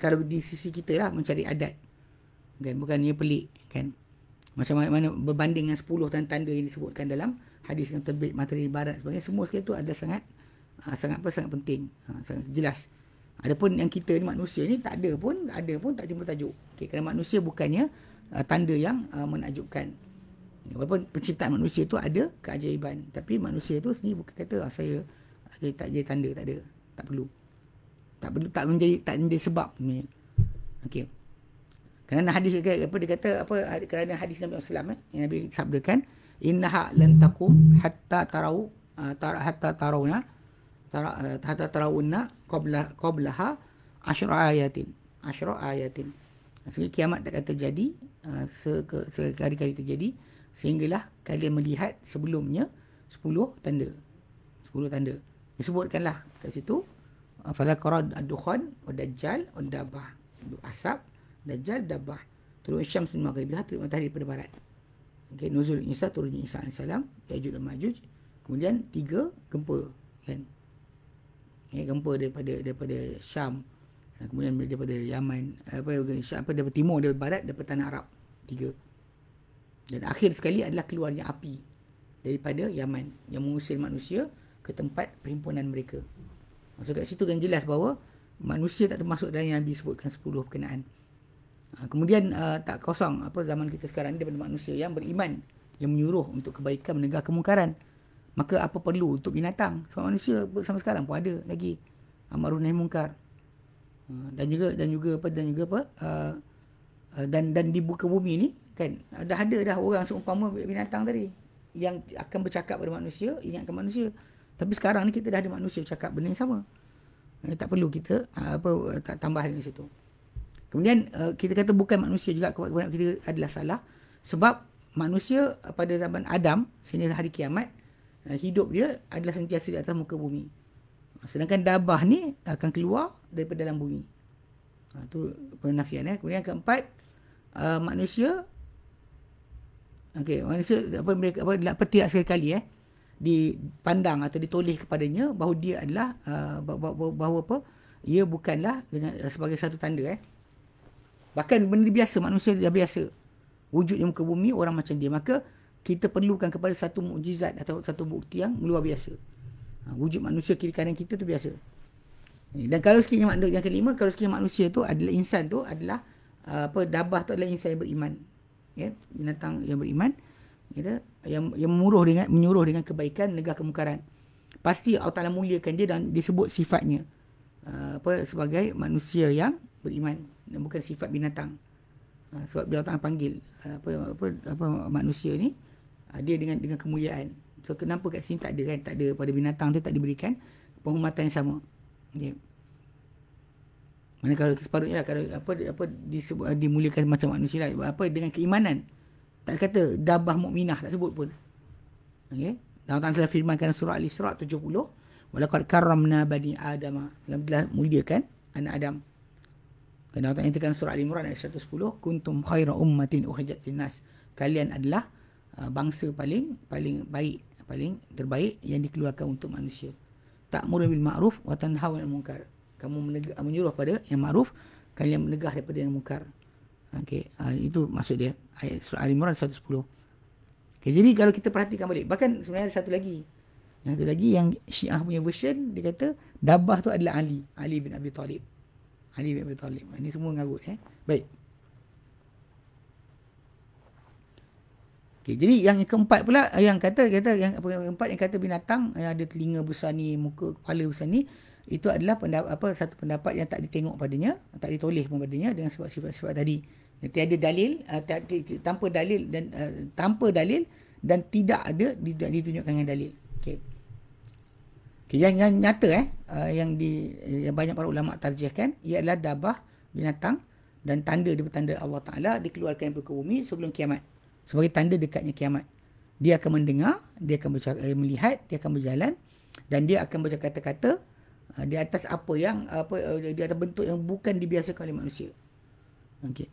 kalau di sisi kita lah mencari adat. Kan, bukan ia pelik kan. Macam mana berbanding dengan 10 tanda-tanda yang disebutkan dalam hadis yang terbit matahari barat sebagainya, semua sekali tu ada sangat penting, sangat jelas. Adapun yang kita ni manusia ni tak ada pun tak timbul tajuk. Okey, kerana manusia bukannya tanda yang menakjubkan. Walaupun penciptaan manusia tu ada keajaiban, tapi manusia tu sendiri bukan kata saya tak jadi tanda, tak ada, tak perlu tak menjadi sebab sebenarnya. Okey. Kerana hadis dia kata kerana hadis Nabi sallallahu alaihi wasallam yang Nabi sabdakan, innaha lan taqum hatta tarawna qablaha asyra ayatin. Maksudnya kiamat tak akan terjadi sekali-kali terjadi sehinggalah kalian melihat sebelumnya 10 tanda. Disebutkanlah kat situ fadhakara ad-dukhan wa dajjal wa dabah. Asap, Dajjal, Dabah. Turun Syams min maghribiha, turun matahari daripada barat. Okey, nuzul Isa, turunnya Isa AS, Yajuj dan Majuj. Kemudian 3 gempa kan. Gempa daripada Syam. Kemudian daripada Yaman, daripada timur, daripada barat, daripada tanah Arab. 3. Dan akhir sekali adalah keluarnya api daripada Yaman yang mengusir manusia ke tempat perhimpunan mereka. Maksud kat situ kan jelas bahawa manusia tak termasuk dalam yang Nabi sebutkan 10 berkenaan. Kemudian tak kosong zaman kita sekarang ni daripada manusia yang beriman, yang menyuruh untuk kebaikan, menegah kemungkaran. Maka apa perlu untuk binatang? Sebab manusia sampai sekarang pun ada lagi amar nahi munkar. Dan di buka bumi ni kan dah ada orang seumpama binatang tadi yang akan bercakap pada manusia, ingatkan manusia. Tapi sekarang ni kita dah ada manusia bercakap benda yang sama. Tak perlu kita tak tambah dengan situ. Kemudian kita kata bukan manusia juga, kebanyakan kita adalah salah. Sebab manusia pada zaman Adam sehingga hari kiamat, hidup dia adalah sentiasa di atas muka bumi. Sedangkan dabah ni akan keluar daripada dalam bumi. Itu penafian. Kemudian keempat, manusia tidak sekali-kali dipandang atau ditoleh kepadanya bahawa dia adalah ia bukanlah sebagai satu tanda. Bahkan benda biasa, manusia dah biasa wujud di muka bumi orang macam dia. Maka kita perlukan kepada satu mukjizat atau satu bukti yang luar biasa. Wujud manusia kiri kanan kita tu biasa. Dan kalau sekiranya yang kelima, kalau sekiranya manusia tu adalah insan tu adalah dabah tu adalah insan yang beriman. Binatang yang beriman, yang menyuruh dengan kebaikan, negah kemungkaran. Pasti Allah Taala muliakan dia dan disebut sifatnya sebagai manusia yang beriman dan bukan sifat binatang. Sebab bila Allah Taala panggil manusia ni, dia dengan kemuliaan. So kenapa kat sini tak ada pada binatang tu tak diberikan penghormatan yang sama. Okay. Mana kalau separuhnya kalau disebut dimuliakan macam manusia lah, dengan keimanan. Tak kata dabah mukminah, tak sebut pun. Okey. Allah Ta'ala telah firmankan surah Al-Isra 70, walaqad karramna bani Adama, yang telah muliakan anak Adam. Dan Allah Ta'ala nyatakan surah Al-Imran ayat 110, kuntum khaira ummatin ukhrijat linnas, kalian adalah bangsa paling baik, paling terbaik yang dikeluarkan untuk manusia. Ta'muru bil ma'ruf wa tanhauna 'anil munkar, kamu menyuruh pada yang ma'ruf, kalian menegah daripada yang munkar. Okey, itu maksud dia ayat surah Al-Imran 110. Okay, jadi kalau kita perhatikan balik, bahkan sebenarnya ada satu lagi. Yang satu lagi yang Syiah punya version, dia kata Dabah tu adalah Ali bin Abi Talib. Ali bin Abi Talib. Ini semua ngarut. Baik. Okay, jadi yang keempat pula, yang keempat yang kata binatang yang ada telinga besar ni, muka kepala besar ni, itu adalah satu pendapat yang tak ditengok padanya, tak ditoleh pun padanya dengan sebab sifat-sifat tadi. Tiada dalil, tanpa dalil dan tidak ada ditunjukkan dengan dalil. Okey. Okay, yang nyata yang banyak para ulama tarjihkan, ia adalah dabah, binatang, dan tanda daripada tanda Allah Taala dikeluarkan dari bumi sebelum kiamat, sebagai tanda dekatnya kiamat. Dia akan mendengar, dia akan melihat, dia akan berjalan, dan dia akan baca kata-kata di atas di atas bentuk yang bukan dibiasakan oleh manusia. Okey.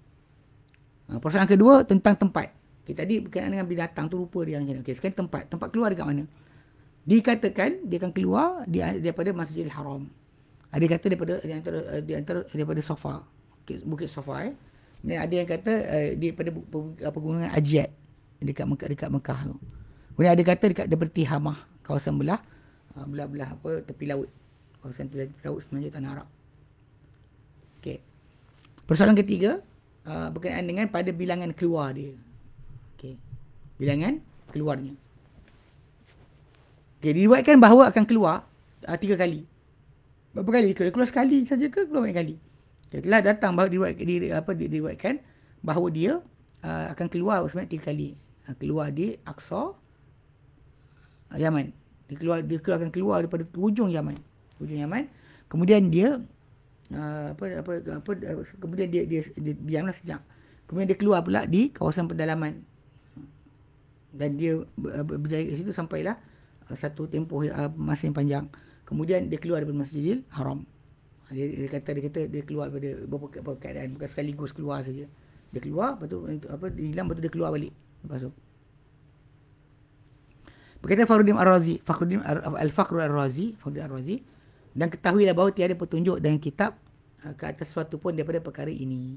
Persoalan kedua tentang tempat. Okay, tadi berkenaan dengan binatang tu rupa dia macam mana. Okey, sekarang tempat keluar dekat mana? Dikatakan dia akan keluar daripada Masjidil Haram. Ada kata daripada Safa, Bukit Safa. Dan ada yang kata daripada pegunungan Ajiyad dekat Mekah tu. Kemudian ada kata daripada Tihamah, kawasan belah tepi laut. Kawasan tepi laut semenanjung tanah Arab. Okey. Persoalan ketiga berkenaan dengan pada bilangan keluar dia. Okey. Bilangan keluarnya. Okey, diriwayatkan bahawa akan keluar 3 kali. Berapa kali? Keluar sekali saja ke keluar banyak kali? Telah datang bahawa diriwayatkan bahawa dia akan keluar sebanyak 3 kali. Keluar di Aqsa, Yaman. Dia akan keluar daripada hujung Yaman. Kemudian dia kemudian dia diamlah sekejap. Kemudian dia keluar pula di kawasan pedalaman. Dan dia berjaya ke situ sampailah satu tempoh masa yang panjang. Kemudian dia keluar daripada Masjidil Haram. Dia kata dia keluar daripada beberapa keadaan, bukan sekaligus keluar saja. Dia keluar, lepas tu hilang, lepas tu dia keluar balik. Lepas tu berkata Fakhruddin Ar-Razi, dan ketahuilah bahawa tiada petunjuk dan kitab ke atas sesuatu pun daripada perkara ini.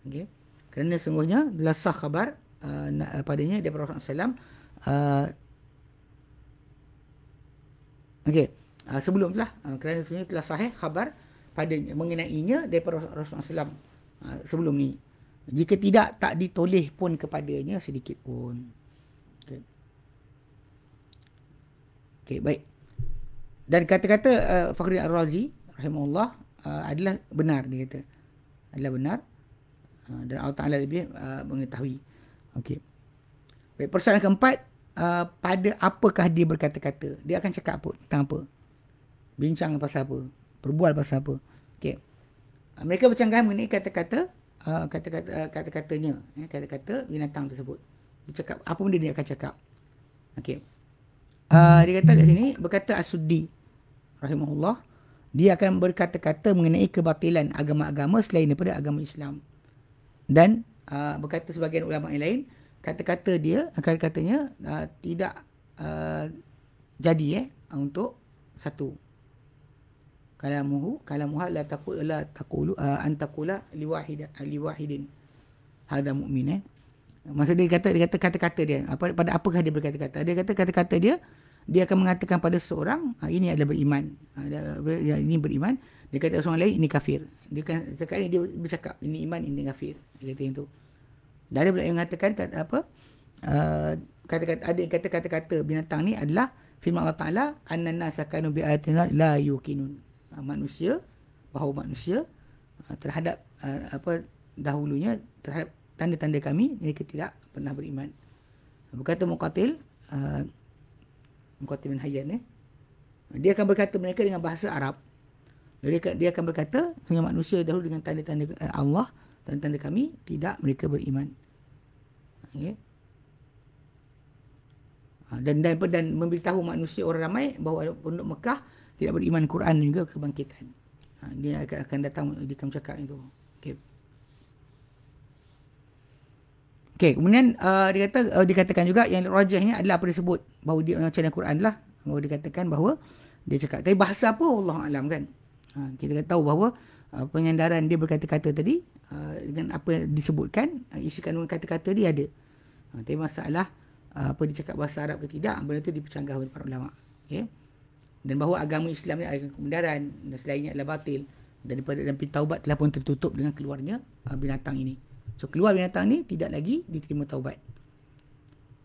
Okey. Kerana sungguhnya telah sah khabar padanya daripada Rasulullah SAW. Okey. Sebelum itulah kerana sungguhnya telah sahih khabar padanya mengenainya daripada Rasulullah SAW sebelum ni. Jika tidak, tak ditoleh pun kepadanya sedikit pun. Okey. Okey, baik. Dan kata-kata Fakhruddin Ar-Razi rahimahullah adalah benar, dia kata. Adalah benar. Dan Allah Ta'ala lebih mengetahui. Okey. Baik, persoalan keempat, pada apakah dia berkata-kata? Dia akan cakap apa? Tentang apa? Bincang pasal apa? Berbual pasal apa? Okey. Mereka bercanggah mengenai kata-katanya, kata-kata binatang tersebut. Dia cakap apa benda dia akan cakap. Okey. Dia kata kat sini, berkata As-Suddi rahimahullah, dia akan berkata-kata mengenai kebatilan agama-agama selain daripada agama Islam. Dan berkata sebagian ulama yang lain, kata-katanya tidak jadi untuk satu. Kalamuha la taqulu an taqula liwahidin hadha mu'min. Maksud dia kata kata-kata dia pada apakah dia berkata-kata. Dia kata kata-kata dia akan mengatakan pada seorang ini adalah beriman, ini beriman. Dia kata seorang lain ini kafir. Dia kan sekali dia bercakap ini iman, ini kafir. Dia kata itu. Dan ada pula yang mengatakan kata-kata binatang ni adalah firman Allah Taala, anna sakanu bi ayatina la yuqinun. Bahawa manusia terhadap dahulunya terhadap tanda-tanda kami mereka tidak pernah beriman. Berkata Muqatil bin Hayyan, dia akan berkata mereka dengan bahasa Arab. Dia akan berkata sungguh manusia dahulu dengan tanda-tanda Allah, tanda-tanda kami tidak mereka beriman. Okay. Dan memberitahu manusia orang ramai bahawa penduduk Mekah tidak beriman Quran dan juga kebangkitan. Dia akan datang, dia akan cakap itu. Okey. Okey, kemudian dikatakan juga yang rajihnya adalah apa disebut bahawa dia macam Al-Quran lah. Bahawa dikatakan bahawa dia cakap. Tapi bahasa apa Allah alam kan. Kita tahu bahawa penyandaran dia berkata-kata tadi dengan apa yang disebutkan, isi kandungan kata-kata dia ada. Tapi masalah apa dia cakap bahasa Arab ke tidak, benda tu dipercanggah oleh para ulama. Okay? Dan bahawa agama Islam ni ada kebenaran dan selainnya adalah batil. Daripada dan pintu taubat telah pun tertutup dengan keluarnya binatang ini. So keluar binatang ni tidak lagi diterima taubat.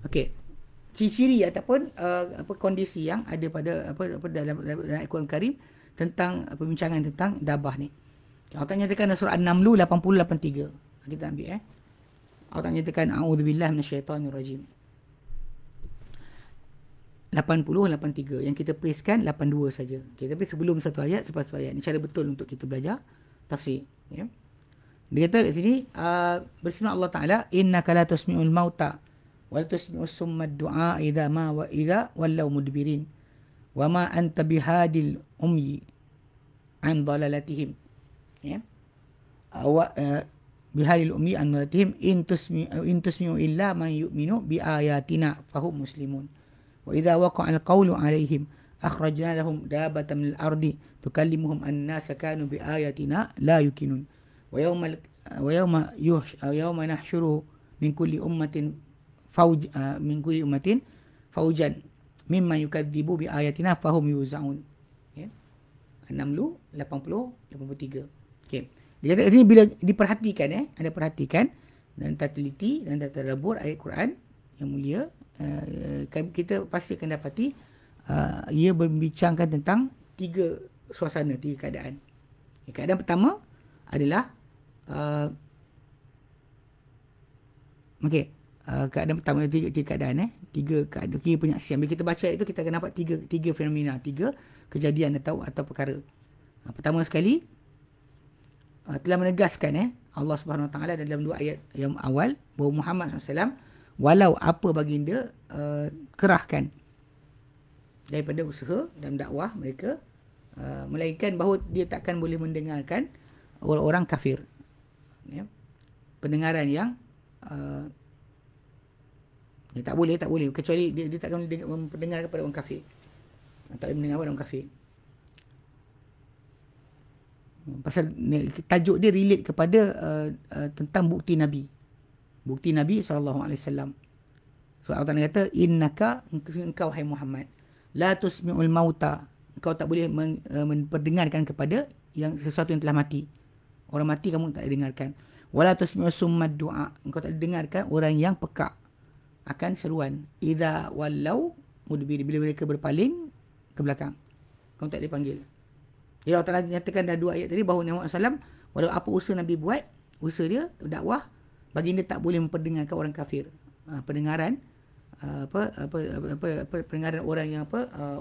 Okey. Ciri-ciri ataupun kondisi yang ada pada dalam Al-Quran Karim tentang perbincangan tentang dabah ni. Allah Ta'ala nyatakan dalam surah An-Naml 80-83. Kita ambil Allah Ta'ala nyatakan a'udzubillahi minasyaitonirrajim. 80-83. Yang kita pastekan 82 saja. Okay, tapi sebelum satu ayat, selepas satu ayat. Ini cara betul untuk kita belajar tafsir. Ya. Dia kata kat sini, berfirman Allah Ta'ala, innaka la tusmi'ul mauta wa la tusmi'us summa du'a idza ma wa idza wallau mudbirin wa ma anta bihadil umyi an dalalatihim. Ya. Bihadil umyi an dalalatihim in tusmi'u illa man yu'minu bi ayatina fahum muslimun. Wa idza waqa'a al-qawlu 'alaihim akhrajna lahum dabatan minal ardi tukallimuhum an-nasa kanu bi ayatina la yuqinun. Wa yawma nahsyuru min kulli ummatin faujan mimman yukadzibu bi ayatina fahum yuzaun. Ya. 60 80 83. Okey. Dia kata ini bila diperhatikan Anda perhatikan dan teliti dan tadabbur ayat Quran yang mulia, kita pasti akan dapati ia berbincangkan tentang tiga suasana, tiga keadaan. Keadaan pertama adalah keadaan pertama, tiga keadaan tiga penyaksian. Bila kita baca itu, kita akan dapat tiga fenomena, tiga kejadian atau perkara. Pertama sekali telah menegaskan Allah Subhanahu Wa Taala dalam dua ayat yang awal bahawa Muhammad SAW walau apa baginda kerahkan daripada usaha dan dakwah mereka, melainkan bahawa dia takkan boleh mendengarkan orang-orang kafir. Ya. Pendengaran yang tak boleh kecuali dia takkan mendengar kepada orang kafir. Tak boleh mendengar kepada orang kafir. Pasal tajuk dia relate kepada tentang bukti Nabi SAW. So Allah Ta'ala kata, innaka, engkau hai Muhammad, la tusmi'ul mauta, engkau tak boleh memperdengarkan kepada yang sesuatu yang telah mati. Orang mati kamu tak dengarkan. Wala tusmi'us summad du'a, engkau tak dengarkan orang yang pekak akan seruan. Idza wallau mudbir, bila mereka berpaling ke belakang, kamu tak dipanggil. Jadi Allah Ta'ala nyatakan dalam dua ayat tadi bahawa Nabi SAW, walau apa usaha Nabi buat, usaha dia dakwah, baginda tak boleh memperdengarkan orang kafir. Pendengaran pendengaran orang yang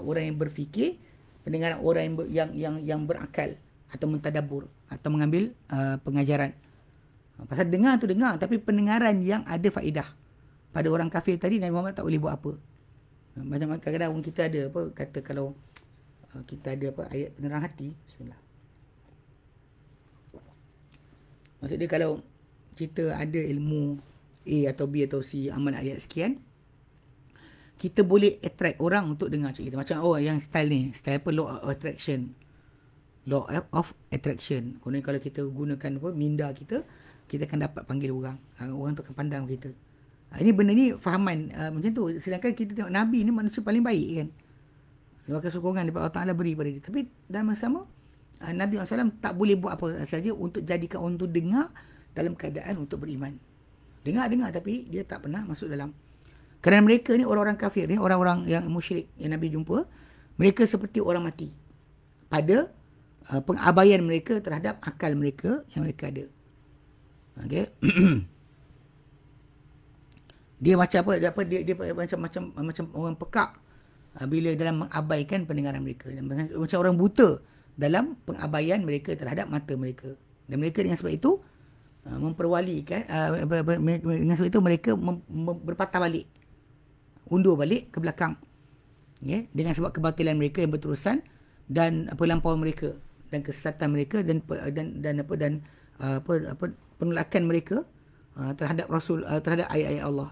orang yang berfikir, pendengaran orang yang berakal atau mentadabbur atau mengambil pengajaran. Pasal dengar tu dengar, tapi pendengaran yang ada faedah. Pada orang kafir tadi, Nabi Muhammad tak boleh buat apa. Macam kadang-kadang kita ada kata kalau kita ada ayat penerang hati. Bismillah. Maksud dia kalau kita ada ilmu A atau B atau C, amal ayat sekian, kita boleh attract orang untuk dengar cerita kita. Macam yang style ni, style law of attraction. Law of attraction. Kemudian kalau kita gunakan minda kita akan dapat panggil orang. Orang tu akan pandang kita. Ini benda ni fahaman macam tu. Sedangkan kita tengok Nabi ni manusia paling baik kan. Maka sokongan daripada Allah Ta'ala beri pada dia. Tapi dalam masa sama, Nabi SAW tak boleh buat apa saja untuk jadikan orang tu dengar dalam keadaan untuk beriman. Dengar tapi dia tak pernah masuk dalam. Kerana mereka ni orang-orang kafir ni, orang-orang yang musyrik yang Nabi jumpa, mereka seperti orang mati pada pengabaian mereka terhadap akal mereka yang mereka ada. Okey. Dia macam apa? Dia macam orang pekak bila dalam mengabaikan pendengaran mereka. Macam orang buta dalam pengabaian mereka terhadap mata mereka. Dan mereka dengan sebab itu memperwalikan, dengan sebab itu mereka berpatah balik. undur balik ke belakang. Okay? Dengan sebab kebatilan mereka yang berterusan dan pelampauan mereka dan kesesatan mereka dan penolakan mereka terhadap Rasul, terhadap ayat-ayat Allah.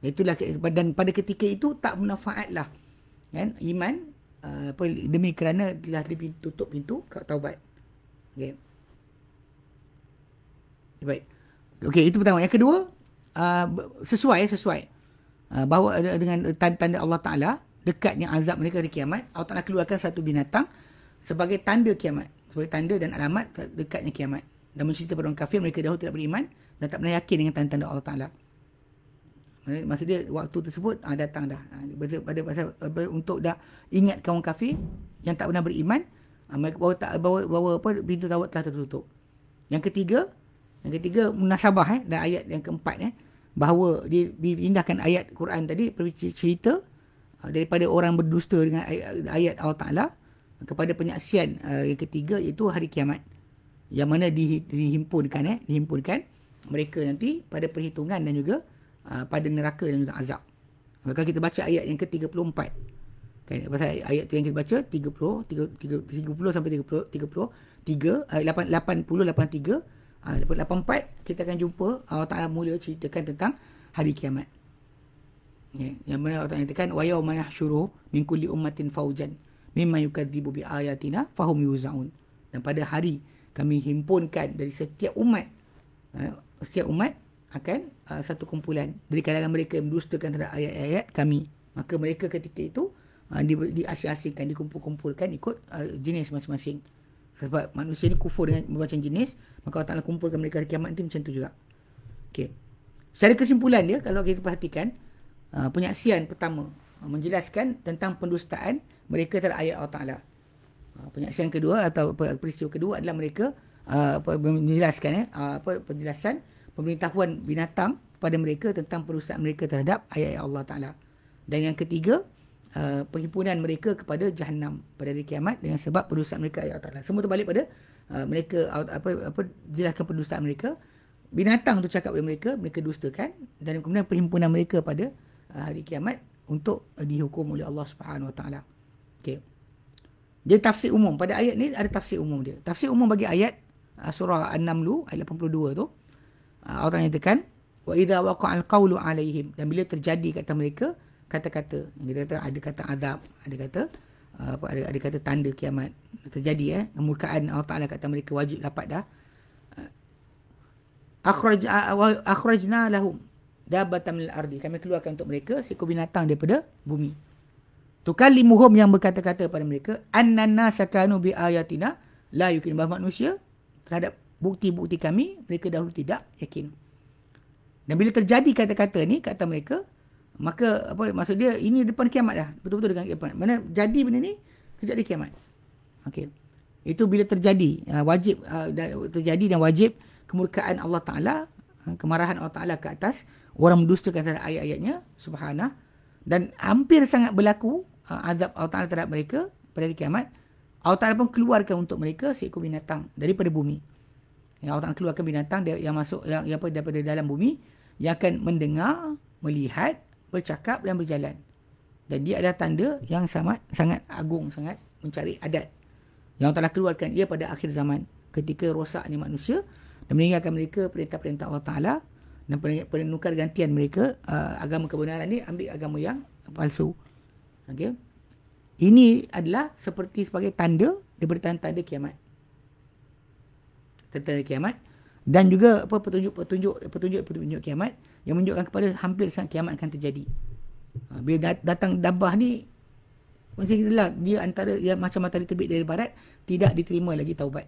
Itulah, dan pada ketika itu tak bermanfaatlah kan iman, demi kerana telah ditutup pintu taubat. Okey. Baik. Okey, itu pertama. Yang kedua, sesuai bahawa dengan tanda Allah Taala dekatnya azab mereka di kiamat. Allah Taala keluarkan satu binatang sebagai tanda kiamat, sebagai tanda dan alamat dekatnya kiamat, dan mencerita pada orang kafir mereka dahulu tidak beriman dan tak pernah yakin dengan tanda-tanda Allah Taala. Maksud dia waktu tersebut datang dah. Untuk dah ingatkan orang kafir yang tak pernah beriman, bahawa pintu taubat telah tertutup. Yang ketiga munasabah dan ayat yang keempat, bahawa diindahkan ayat Quran tadi cerita daripada orang berdusta dengan ayat Allah Taala kepada penyaksian yang ketiga, iaitu hari kiamat, yang mana dihimpunkan mereka nanti pada perhitungan dan juga pada neraka dan juga azab. Maka kita baca ayat yang ke-34. Kan, pasal ayat yang kita baca 30 sampai 33, 80, 83, 84 kita akan jumpa Allah Taala mula ceritakan tentang hari kiamat. Yang mana Allah Taala nyatakan wa yauma nahsyuru min kulli ummatin faujan mimman yukadzibu bi ayatina fahum yuzaun. Dan pada hari kami himpunkan dari setiap umat akan satu kumpulan dari kalangan mereka yang mendustakan terhadap ayat-ayat kami. Maka mereka ketika itu diasing-asingkan, dikumpul-kumpulkan ikut jenis masing-masing. Sebab manusia ni kufur dengan macam jenis, maka Allah Ta'ala kumpulkan mereka hari kiamat nanti macam tu juga. Okay. Secara kesimpulan dia, kalau kita perhatikan, penyaksian pertama menjelaskan tentang pendustaan mereka terhadap ayat Allah Ta'ala. Penyaksian kedua atau peristiwa kedua adalah mereka menjelaskan penjelasan pemberitahuan binatang kepada mereka tentang pendustaan mereka terhadap ayat-ayat Allah Ta'ala. Dan yang ketiga, penghimpunan mereka kepada Jahannam pada hari kiamat dengan sebab pendustaan mereka ayat Allah Ta'ala. Semua terbalik pada mereka jelaskan pendustaan mereka. Binatang tu cakap kepada mereka, mereka dustakan, dan kemudian perhimpunan mereka pada hari kiamat untuk dihukum oleh Allah Subhanahu Wa Ta'ala. Okey. Jadi tafsir umum pada ayat ni ada tafsir umum dia. Tafsir umum bagi ayat surah An-Naml ayat 82 tu, Allah nyatakan wa idza waqa'al qawlu alaihim, dan bila terjadi kata mereka kata-kata, kita kata ada kata azab, ada kata tanda kiamat terjadi, kemurkaan Allah Taala kata mereka wajib dapat dah. Akhrajna lahum dabbatan minal ardi, kami keluarkan untuk mereka seekor binatang daripada bumi. Tukallimuhum, yang berkata-kata pada mereka, annana sakanu bi ayatina la yuqin, bahawa manusia terhadap bukti-bukti kami mereka dahulu tidak yakin. Dan bila terjadi kata-kata ni kata mereka, maka maksud dia ini depan kiamat dah, betul-betul dengan kiamat. Mana jadi benda ni kejap di kiamat. Okey. Itu bila terjadi, wajib terjadi dan wajib kemurkaan Allah Taala, kemarahan Allah Taala ke atas orang mendustakan terhadap ayat-ayatnya subhanah, dan hampir sangat berlaku azab Allah Taala terhadap mereka pada hari kiamat. Allah Taala pun keluarkan untuk mereka seekor binatang daripada bumi. Yang Allah Taala keluarkan binatang yang masuk yang daripada dalam bumi, yang akan mendengar, melihat, bercakap dan berjalan. Dan dia adalah tanda yang sangat agung, sangat mencari adat. Yang Allah Taala keluarkan ia pada akhir zaman ketika rosaknya manusia dan meninggalkan mereka perintah-perintah Allah Taala, dan penukar gantian mereka agama kebenaran ni ambil agama yang palsu. Okey. Ini adalah seperti sebagai tanda daripada tanda kiamat. Tanda kiamat, dan juga petunjuk kiamat yang menunjukkan kepada hampir kiamat akan terjadi. Bila datang dabah ni macam itulah, dia antara yang macam matahari terbit dari barat, tidak diterima lagi taubat.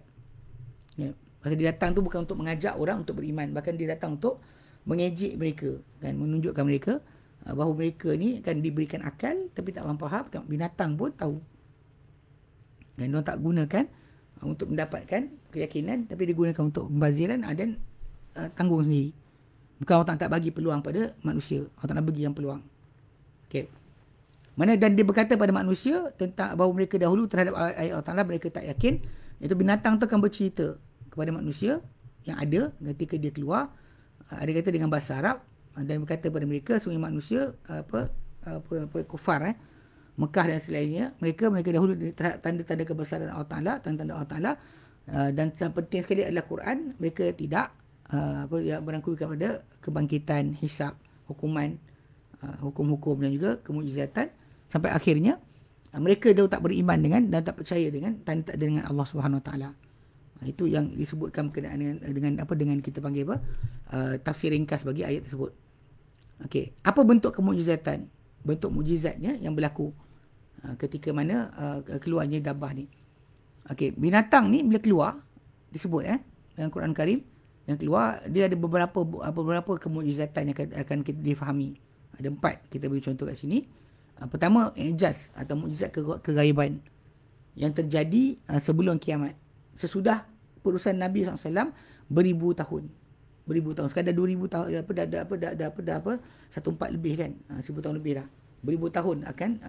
Ya. Pasal dia datang tu bukan untuk mengajak orang untuk beriman, bahkan dia datang untuk mengejek mereka, kan, menunjukkan mereka bahawa mereka ni kan diberikan akal tapi tak faham, tengok binatang pun tahu. Dan dia tak gunakan untuk mendapatkan keyakinan, tapi digunakan untuk pembaziran dan tanggung sendiri. Bukan Allah tak bagi peluang pada manusia, Allah tak nak bagi yang peluang. Okey. Mana dan dia berkata pada manusia tentang bahawa mereka dahulu terhadap ayat Allah Taala mereka tak yakin, iaitu binatang tu akan bercerita kepada manusia yang ada ketika dia keluar, ada kata dengan bahasa Arab, dan berkata kepada mereka sungguh manusia kufar Mekah dan selainnya, mereka dahulu terhadap tanda-tanda kebesaran Allah Taala, tanda-tanda Allah Taala, dan yang penting sekali adalah Quran. Mereka tidak berangkul kepada kebangkitan, hisab, hukuman, hukum-hukum dan juga kemujizatan, sampai akhirnya mereka dah tak beriman dan tak percaya dengan Allah Subhanahu Wa Taala. Itu yang disebutkan berkenaan dengan kita panggil tafsir ringkas bagi ayat tersebut. Okey, apa bentuk kemujizatan? Bentuk mujizatnya yang berlaku ketika mana keluarnya dabah ni. Okey, binatang ni bila keluar disebut dalam Quran Karim, yang keluar dia ada beberapa kemujizatan yang akan kita difahami. Ada 4 kita beri contoh kat sini. Pertama, ijaz atau mukjizat kegaiban yang terjadi sebelum kiamat. Sesudah perusahaan Nabi SAW beribu tahun. Sekadar 2000 tahun dah 14 lebih kan. 1000 tahun lebih dah. Beribu tahun akan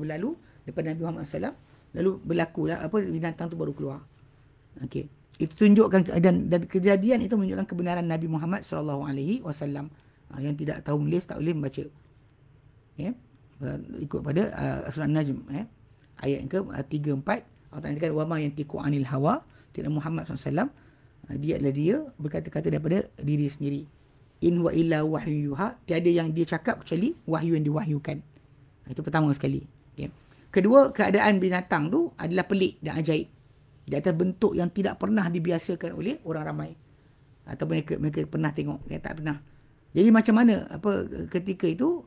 berlalu daripada Nabi Muhammad SAW, lalu berlaku binatang tu baru keluar. Okey. Itu tunjukkan dan kejadian itu menunjukkan kebenaran Nabi Muhammad SAW. Yang tidak tahu menulis tak boleh membaca. Okay. Ikut pada surah Najm ayat ke-3 4, Allah Taala katakan wa ma yantiqu anil hawa, tidak Muhammad SAW dia berkata-kata daripada diri sendiri. In wa illa wahyu yuha, tiada yang dia cakap kecuali wahyu yang diwahyukan. Itu pertama sekali. Okay. Kedua, keadaan binatang tu adalah pelik dan ajaib di atas bentuk yang tidak pernah dibiasakan oleh orang ramai, atau mereka pernah tengok, tak pernah. Jadi macam mana ketika itu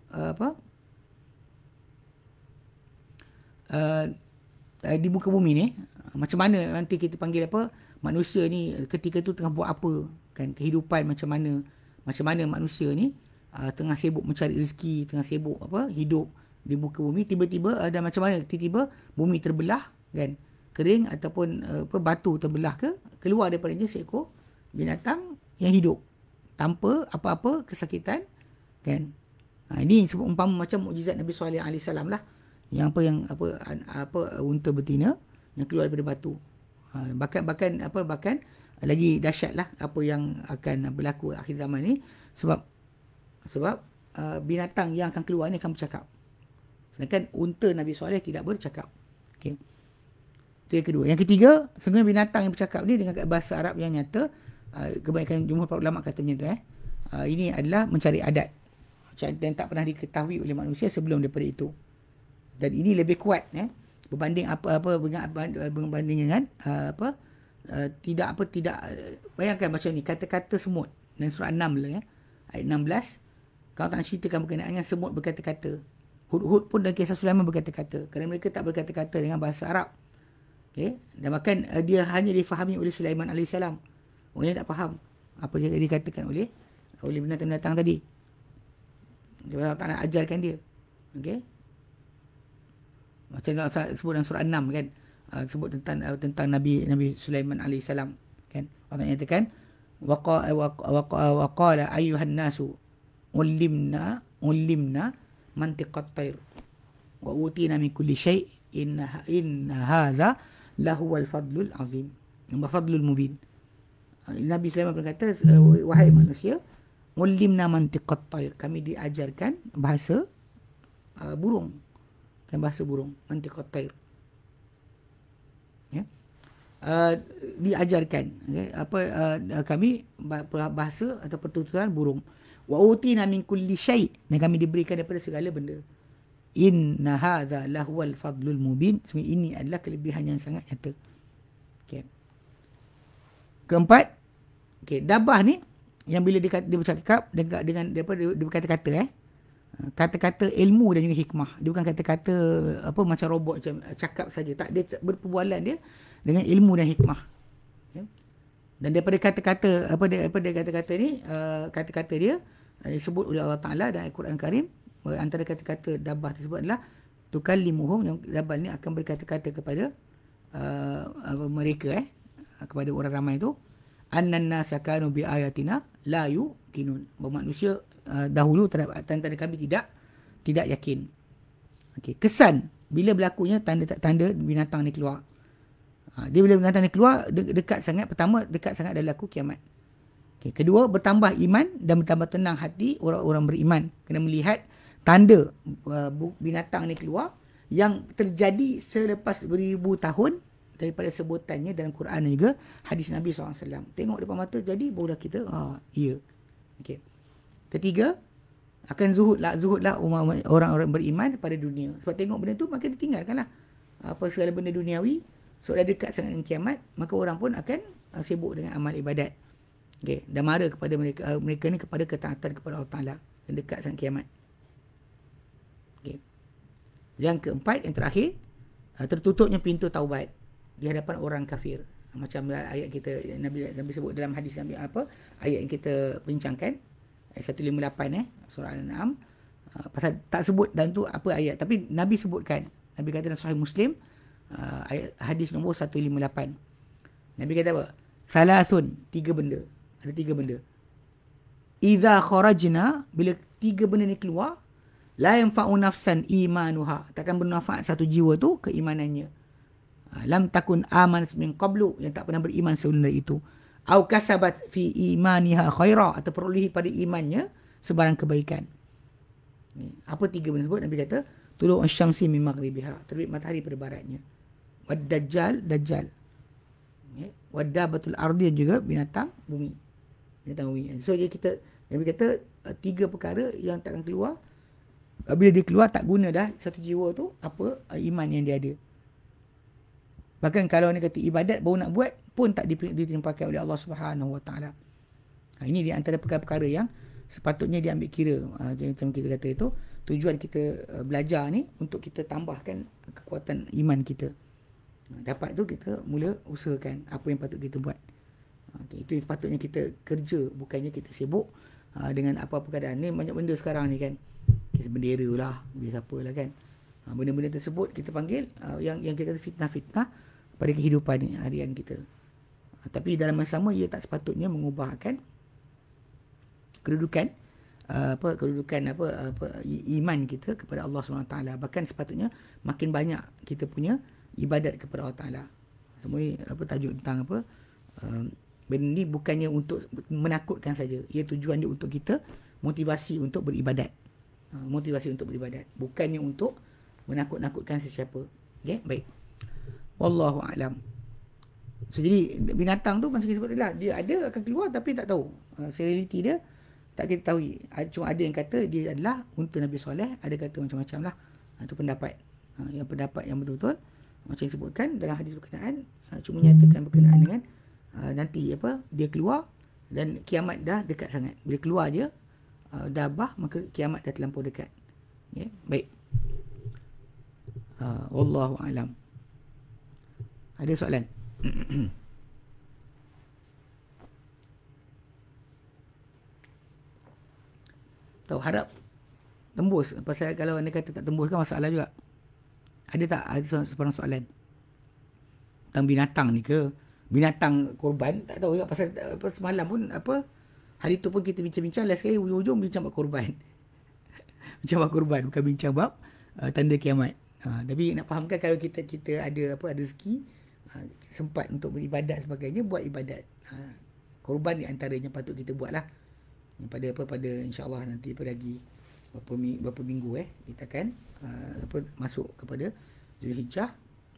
di muka bumi ni, macam mana nanti kita panggil manusia ni ketika tu tengah buat apa kan, kehidupan macam mana manusia ni tengah sibuk mencari rezeki, tengah sibuk hidup di muka bumi, tiba-tiba ada macam mana tiba-tiba bumi terbelah kan, kering ataupun batu terbelah keluar daripadanya seekor binatang yang hidup tanpa apa-apa kesakitan kan. Ini sebut umpama macam mukjizat Nabi Saleh alaihi salam lah, yang unta betina yang keluar daripada batu. Bahkan lagi dahsyat lah apa yang akan berlaku akhir zaman ni, sebab binatang yang akan keluar ni akan bercakap, sedangkan unta Nabi Saleh tidak bercakap. Okey, itu yang kedua. Yang ketiga, sebenarnya binatang yang bercakap ni dengan bahasa Arab yang nyata, kebanyakan jumhur para ulama kata macam tu ini adalah mencari adat dan tak pernah diketahui oleh manusia sebelum daripada itu, dan ini lebih kuat berbanding berbanding dengan tidak bayangkan macam ni, kata-kata semut dan surah 6 lah ayat 16, kalau tak nak ceritakan berkenaan dengan semut berkata-kata. Hud pun dalam kisah Sulaiman berkata-kata, kerana mereka tak berkata-kata dengan bahasa Arab. Okay? Dan bahkan dia hanya difahami oleh Sulaiman AS. Orang yang tak faham apa yang dikatakan oleh binatang-binatang tadi. Dia tak nak ajarkan dia. Okey. Macam sebut dalam surah 6 kan, sebut tentang Nabi Sulaiman AS kan. Allah nyatakan waqala ayyuhan nasu ulimna mantiqat tayr wa utina min kulli syai' inna hadza lahuwal fadlul azim wa fadlul mubin. Nabi Sulaiman berkata, wahai manusia, ulimna mantiqat tayr, kami diajarkan bahasa burung. Kan bahasa burung, mantiqat tayr. Ya. Diajarkan kami bahasa atau pertuturan burung. Wa utina min kulli syai', dan kami diberikan daripada segala benda. Inna hadza lahuwal fadlul mubin, sebenarnya ini adalah kelebihan yang sangat nyata. Okey. Keempat, dabah ni yang bila dia bercakap dengan dia berkata-kata kata-kata ilmu dan juga hikmah. Dia bukan kata-kata macam robot macam cakap saja, tak, dia berperbualan dia dengan ilmu dan hikmah. Okay. Dan daripada kata-kata kata-kata ni, kata-kata dia disebut oleh Allah Taala dalam Al-Quran Karim. Antara kata-kata dabah tersebut adalah tukallimuhum, yang dabah ni akan berkata-kata kepada mereka kepada orang ramai itu, annan nasa kanu bi ayatina la yuqinun, bahawa manusia dahulu terhadap tanda-tanda kami tidak yakin. Okey, kesan bila berlakunya tanda binatang ni keluar. Dia bila binatang ni keluar dekat sangat, pertama dekat sangat adalah laku kiamat. Okey, kedua, bertambah iman dan bertambah tenang hati orang-orang beriman kerana melihat tanda binatang ni keluar yang terjadi selepas beribu tahun daripada sebutannya dalam Quran dan juga hadis Nabi SAW. Tengok depan mata jadi, barulah kita, ya. Okay. Ketiga, akan zuhudlah orang-orang beriman pada dunia. Sebab tengok benda tu, maka ditinggalkanlah apa segala benda duniawi. So dah dekat sangat dengan kiamat, maka orang pun akan sibuk dengan amal ibadat. Okay. Dan marah kepada mereka ni kepada ketaatan kepada Allah Ta'ala yang dekat sangat kiamat. Okay. Yang keempat, yang terakhir, tertutupnya pintu taubat di hadapan orang kafir. Macam ayat kita Nabi sebut dalam hadis Nabi, ayat yang kita bincangkan, ayat 158 surah Al-An'am. Pasal tak sebut dalam tu apa ayat, tapi Nabi sebutkan. Nabi kata dalam Sahih Muslim, hadis nombor 158. Nabi kata apa? Salasun, 3 benda. Ada 3 benda. Idza kharajna, bila 3 benda ni keluar, la yanfa'u nafsan imanuha, takkan bermanfaat satu jiwa tu keimanannya. Lam takun amanat min qablu, yang tak pernah beriman sebelum dari itu. Au kasabat fi imaniha khaira, atau perolehi pada imannya sebarang kebaikan. Ni, apa 3 benda sebut? Nabi kata, tulu'u syamsi min maghribiha, terbit matahari pada baratnya. Wad dajjal, dajjal. Wad dabatul ardi, juga binatang bumi. Binatang bumi. So kita, Nabi kata 3 perkara yang takkan keluar. Bila dia keluar, tak guna dah satu jiwa tu apa iman yang dia ada. Bahkan kalau ni kata ibadat baru nak buat pun tak ditimpakan oleh Allah Subhanahu Wa Taala. Ini di antara perkara-perkara yang sepatutnya diambil kira. Macam kita kata itu, tujuan kita belajar ni untuk kita tambahkan kekuatan iman kita. Dapat tu kita mula usahakan apa yang patut kita buat. Itu sepatutnya kita kerja, bukannya kita sibuk dengan apa-apa keadaan. Ni banyak benda sekarang ni kan. Bendera lah, siapa lah kan. Benda-benda tersebut kita panggil yang kita kata fitnah-fitnah pada kehidupan harian kita. Tapi dalam masa sama, ia tak sepatutnya mengubahkan kedudukan iman kita kepada Allah SWT. Bahkan sepatutnya makin banyak kita punya ibadat kepada Allah Ta'ala. Semua ni tajuk tentang benda ni bukannya untuk menakutkan saja. Ia tujuan dia untuk kita motivasi untuk beribadat. Motivasi untuk beribadat, bukannya untuk menakut-nakutkan sesiapa. Okay, baik. Wallahu a'lam. So jadi binatang tu macam kita sebut tadi lah, dia ada akan keluar tapi tak tahu. Realiti dia tak kita tahu. Cuma ada yang kata dia adalah unta Nabi Soleh, ada kata macam-macam lah. Itu pendapat. Yang pendapat yang betul-betul macam yang disebutkan dalam hadis berkenaan, cuma nyatakan berkenaan dengan nanti dia keluar dan kiamat dah dekat sangat. Bila keluar je dabah, maka kiamat dah terlampau dekat. Okay? Baik. Wallahu alam. Ada soalan? Tahu harap tembus. Pasal kalau anda kata tak tembus kan masalah juga. Ada tak sebarang soalan tentang binatang ni ke? Binatang korban, tak tahu juga. Pasal semalam pun hari tu pun kita bincang-bincang, last sekali ujung-ujung bincang bab korban. Bincang bab korban, bukan bincang bab tanda kiamat. Tapi nak fahamkan kalau kita ada rezeki, sempat untuk beribadat sebagainya, buat ibadat. Korban di antaranya patut kita buat lah. Pada insya-Allah nanti lagi berapa minggu kita akan masuk kepada Zulhijjah.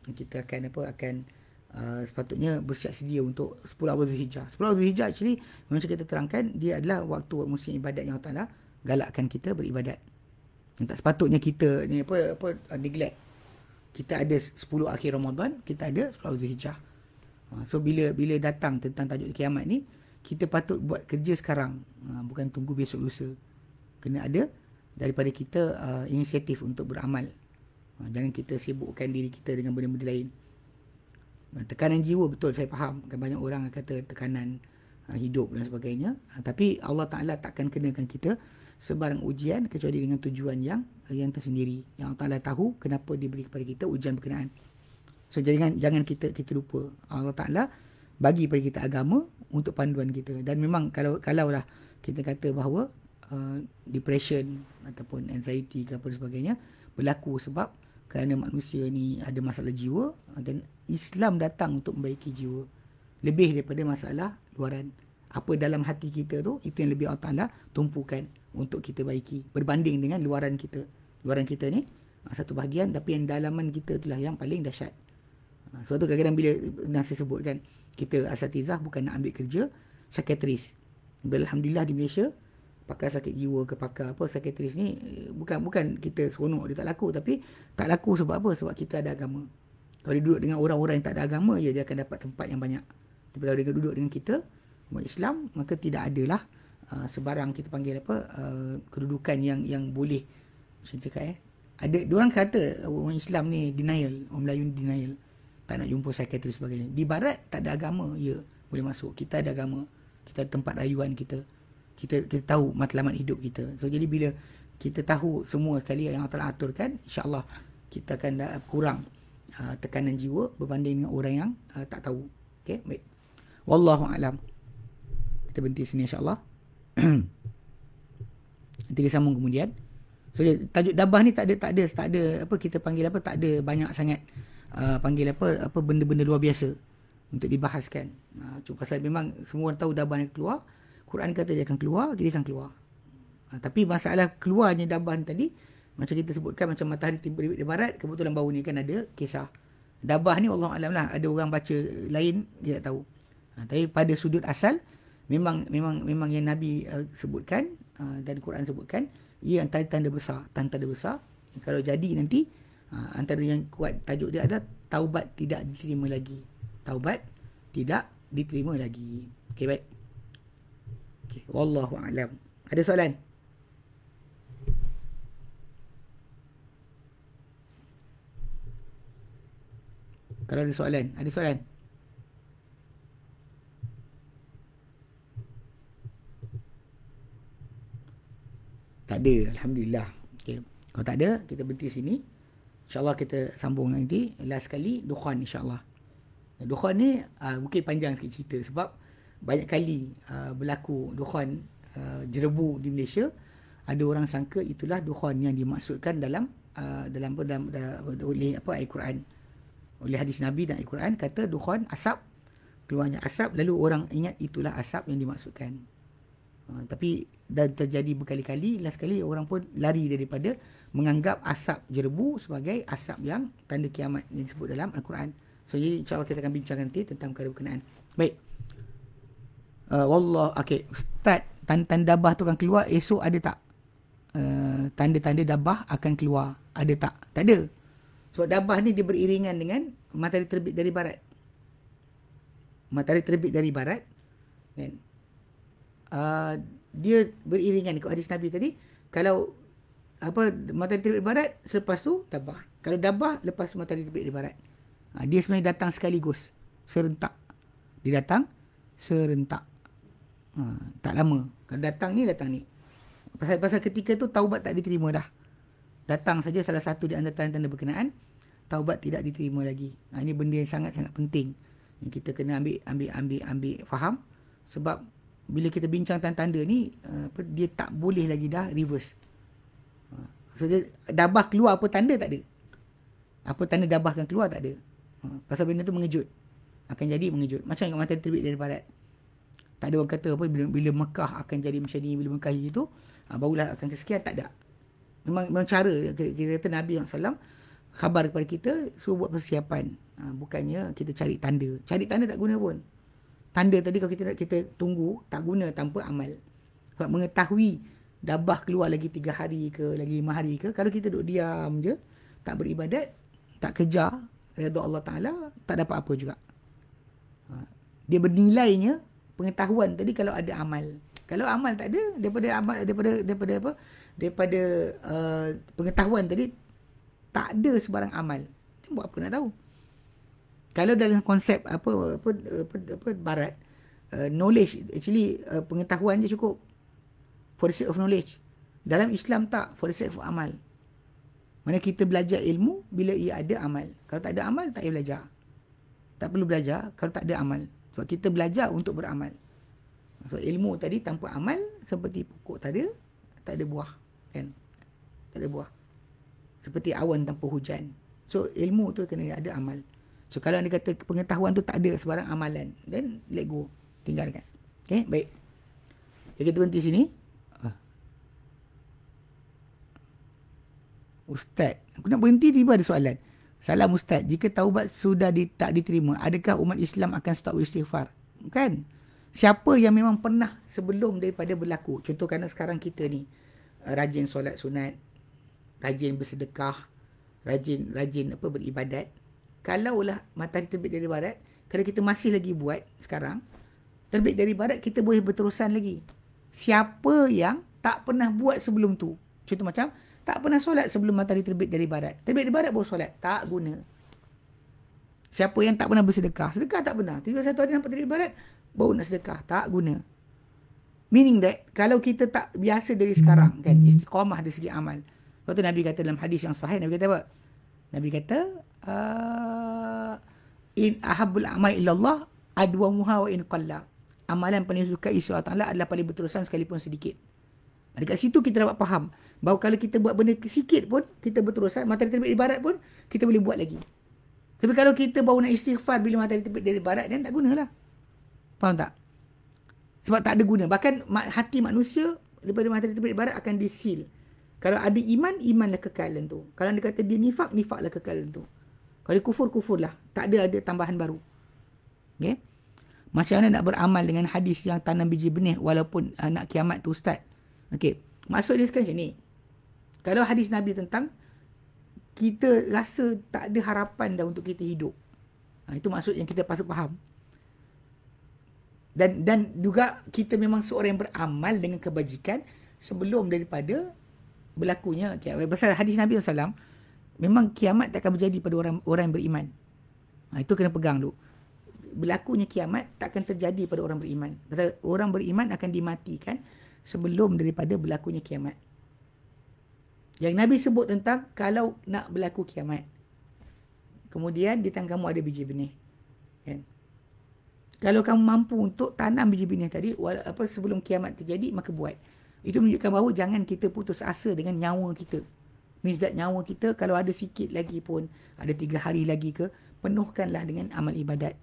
Kita akan sepatutnya bersiap sedia untuk 10 awal Zulhijjah. 10 awal Zulhijjah actually macam kita terangkan, dia adalah waktu musim ibadat yang Allah Ta'ala galakkan kita beribadat. Yang tak sepatutnya kita ni neglect. Kita ada 10 akhir Ramadan, kita ada 10 awal Zulhijjah. So bila datang tentang tajuk kiamat ni, kita patut buat kerja sekarang, bukan tunggu besok lusa. Kena ada daripada kita inisiatif untuk beramal. Jangan kita sibukkan diri kita dengan benda-benda lain. Tekanan jiwa, betul, saya faham kan, banyak orang kata tekanan hidup dan sebagainya, tapi Allah Ta'ala takkan kenakan kita sebarang ujian kecuali dengan tujuan yang tersendiri, yang Allah Ta'ala tahu kenapa diberi kepada kita ujian berkenaan. So jangan kita lupa, Allah Ta'ala bagi kepada kita agama untuk panduan kita. Dan memang kalaulah kita kata bahawa depression ataupun anxiety ke apa sebagainya berlaku sebab kerana manusia ni ada masalah jiwa, dan Islam datang untuk membaiki jiwa lebih daripada masalah luaran. Apa dalam hati kita tu, itu yang lebih Allah Ta'ala tumpukan untuk kita baiki berbanding dengan luaran kita. Luaran kita ni satu bahagian, tapi yang dalaman kita itulah yang paling dahsyat. Sebab tu kadang-kadang bila saya sebut kan, kita asatizah bukan nak ambil kerja psikiatris. Alhamdulillah di Malaysia pakar sakit jiwa ke pakar apa psikiatris ni bukan kita seronok dia tak laku, tapi tak laku sebab apa? Sebab kita ada agama. Kalau dia duduk dengan orang-orang yang tak ada agama, ya dia akan dapat tempat yang banyak. Tapi kalau dia duduk dengan kita umat Islam, maka tidak adalah sebarang kita panggil apa kedudukan yang boleh macam cakap ada diorang kata orang Islam ni denial, orang Melayu ni denial, tak nak jumpa psikiatris sebagainya. Di barat tak ada agama, ya boleh masuk. Kita ada agama, kita ada tempat rayuan kita tahu matlamat hidup kita. So jadi bila kita tahu semua sekali yang Allah Ta'ala aturkan, insya-Allah kita akan kurang tekanan jiwa berbanding dengan orang yang tak tahu. Okey, baik. Wallahu a'lam. Kita berhenti sini insya-Allah. Nanti kita sambung kemudian. So tajuk dabah ni tak ada apa kita panggil apa, tak ada banyak sangat panggil apa benda-benda luar biasa untuk dibahaskan. Cuma pasal memang semua orang tahu dabah ni keluar. Quran kata dia akan keluar, dia akan keluar. Tapi masalah keluarnya dabah ni tadi, macam kita sebutkan, macam matahari terbit di barat, kebetulan baru ni kan ada kisah. Dabah ni Allah Alam lah, ada orang baca lain, dia tak tahu. Tapi pada sudut asal, memang yang Nabi sebutkan, dan Quran sebutkan, ia tanda-tanda besar. Tanda-tanda besar, kalau jadi nanti, antara yang kuat tajuk dia adalah taubat tidak diterima lagi. Taubat tidak diterima lagi. Okay, baik. Okay, wallahu a'lam. Ada soalan? Kalau ada soalan, ada soalan? Tak ada, alhamdulillah. Okay. Kalau tak ada, kita berhenti sini. InsyaAllah kita sambung nanti. Last sekali, dukhan insyaAllah. Dukhan ni mungkin panjang sikit cerita sebab banyak kali berlaku dukhan jerebu di Malaysia. Ada orang sangka itulah dukhan yang dimaksudkan dalam oleh Al-Quran, oleh hadis Nabi dan Al-Quran, kata dukhan asap, keluarnya asap, lalu orang ingat itulah asap yang dimaksudkan. Tapi dah terjadi berkali-kali, last kali orang pun lari daripada menganggap asap jerebu sebagai asap yang tanda kiamat yang disebut dalam Al-Quran. So jadi insyaAllah kita akan bincang nanti tentang perkara berkenaan. Baik. Wallah, okay. Ustaz, tanda-tanda dabah tu akan keluar esok ada tak? Tanda-tanda dabah akan keluar ada tak? Tak ada. Sebab dabah ni dia beriringan dengan matahari terbit dari barat. Matahari terbit dari barat kan? Dia beriringan ikut hadis Nabi tadi. Kalau matahari terbit dari barat, selepas tu dabah. Kalau dabah, lepas matahari terbit dari barat. Dia sebenarnya datang sekaligus, serentak. Dia datang serentak. Tak lama. Kalau datang ni. Pasal ketika tu taubat tak diterima dah. Datang saja salah satu di antara tanda-tanda berkenaan, taubat tidak diterima lagi. Ini benda yang sangat-sangat penting yang kita kena ambil faham. Sebab bila kita bincang tanda-tanda ni, dia tak boleh lagi dah reverse. So dia dabah keluar, apa tanda tak ada. Apa tanda dabah akan keluar tak ada. Pasal benda tu mengejut. Akan jadi mengejut. Macam yang matahari terbit dari barat. Tak ada orang kata apa bila Mekah akan jadi macam ni, bila Mekah itu barulah akan kesekian, tak ada. Memang cara kita kata Nabi SAW khabar kepada kita suruh buat persiapan. Bukannya kita cari tanda. Cari tanda tak guna pun. Tanda tadi kalau kita tunggu, tak guna tanpa amal. Sebab mengetahui dabah keluar lagi 3 hari ke, lagi 5 hari ke, kalau kita duduk diam je, tak beribadat, tak kejar redha Allah Ta'ala, tak dapat apa juga. Dia bernilainya pengetahuan tadi kalau ada amal. Kalau amal tak ada, daripada pengetahuan tadi tak ada sebarang amal. Dia buat apa nak tahu? Kalau dalam konsep barat, knowledge actually pengetahuan je cukup for the sake of knowledge. Dalam Islam tak, for the sake of amal. Mana kita belajar ilmu bila ia ada amal. Kalau tak ada amal, tak payah belajar. Tak perlu belajar kalau tak ada amal. Sebab kita belajar untuk beramal. So ilmu tadi tanpa amal seperti pokok tak ada buah, kan? Tak ada buah. Seperti awan tanpa hujan. So ilmu tu kena ada amal. So kalau anda kata pengetahuan tu tak ada sebarang amalan, then let go, tinggalkan. Okay, baik. Jadi kita berhenti sini. Ustaz, aku nak berhenti tiba ada soalan. Salam Ustaz, jika taubat sudah tak diterima, adakah umat Islam akan stop istighfar? Kan? Siapa yang memang pernah sebelum daripada berlaku, contoh kerana sekarang kita ni rajin solat sunat, rajin bersedekah, rajin beribadat. Kalaulah matahari terbit dari barat, kalau kita masih lagi buat sekarang, terbit dari barat, kita boleh berterusan lagi. Siapa yang tak pernah buat sebelum tu, contoh macam tak pernah solat sebelum matahari terbit dari barat, terbit dari barat baru solat, tak guna. Siapa yang tak pernah bersedekah, sedekah tak pernah, tiba satu hari nampak terbit barat baru nak sedekah, tak guna. Meaning that kalau kita tak biasa dari sekarang kan, istiqamah dari segi amal. Lepas tu Nabi kata dalam hadis yang sahih, Nabi kata apa? Nabi kata in ahabbul a'mal illallah adwamuha wa in qalla. Amalan paling suka isi Allah Ta'ala adalah paling berterusan sekalipun sedikit. Dekat situ kita dapat faham bahawa kalau kita buat benda sikit pun, kita berterusan, matahari terbit dari barat pun, kita boleh buat lagi. Tapi kalau kita baru nak istighfar bila matahari terbit dari barat, dan tak gunalah. Faham tak? Sebab tak ada guna. Bahkan hati manusia daripada matahari terbit dari barat akan disil. Kalau ada iman, imanlah kekal tu. Kalau dia kata dia nifak, nifaklah kekal tu. Kalau dia kufur, kufurlah. Tak ada tambahan baru. Okay? Macam mana nak beramal dengan hadis yang tanam biji benih walaupun nak kiamat tu Ustaz? Okay. Maksud dia sekarang macam ni. Kalau hadis Nabi tentang kita rasa tak ada harapan dah untuk kita hidup. Itu maksud yang kita patut faham. Dan juga kita memang seorang yang beramal dengan kebajikan sebelum daripada berlakunya kiamat. Pasal hadis Nabi SAW, memang kiamat tak akan berjadi pada orang yang beriman. Itu kena pegang dulu. Berlakunya kiamat tak akan terjadi pada orang beriman. Kata orang beriman akan dimatikan sebelum daripada berlakunya kiamat. Yang Nabi sebut tentang kalau nak berlaku kiamat, kemudian di tangan kamu ada biji benih, kan? Kalau kamu mampu untuk tanam biji benih tadi sebelum kiamat terjadi, maka buat. Itu menunjukkan bahawa jangan kita putus asa dengan nyawa kita. Mizat nyawa kita, kalau ada sikit lagi pun, ada 3 hari lagi ke, penuhkanlah dengan amal ibadat.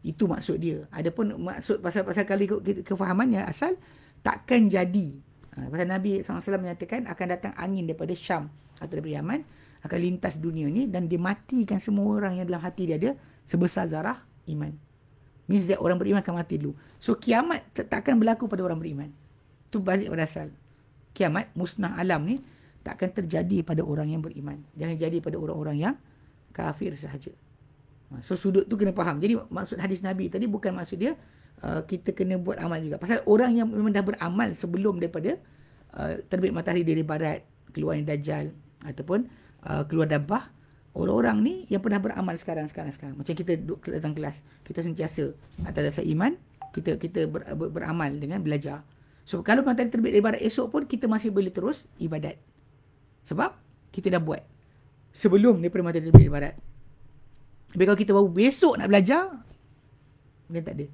Itu maksud dia. Adapun maksud pasal kali kefahamannya asal takkan jadi. Pasal Nabi SAW menyatakan akan datang angin daripada Syam atau daripada Yaman, akan lintas dunia ni dan dia matikan semua orang yang dalam hati dia ada sebesar zarah iman. Means that orang beriman akan mati dulu. So kiamat takkan berlaku pada orang beriman. Itu balik pada asal. Kiamat, musnah alam ni takkan terjadi pada orang yang beriman. Jangan jadi pada orang-orang yang kafir sahaja. So sudut tu kena faham. Jadi maksud hadis Nabi tadi bukan maksud dia kita kena buat amal juga. Pasal orang yang memang dah beramal sebelum daripada terbit matahari dari barat, keluarnya Dajjal ataupun keluar Dabbah, orang-orang ni yang pernah beramal sekarang. Macam kita datang kelas, kita sentiasa atas dasar iman, kita beramal dengan belajar. So kalau matahari terbit dari barat esok pun, kita masih boleh terus ibadat. Sebab kita dah buat sebelum daripada matahari terbit dari barat. Tapi kalau kita baru besok nak belajar, dia tak ada.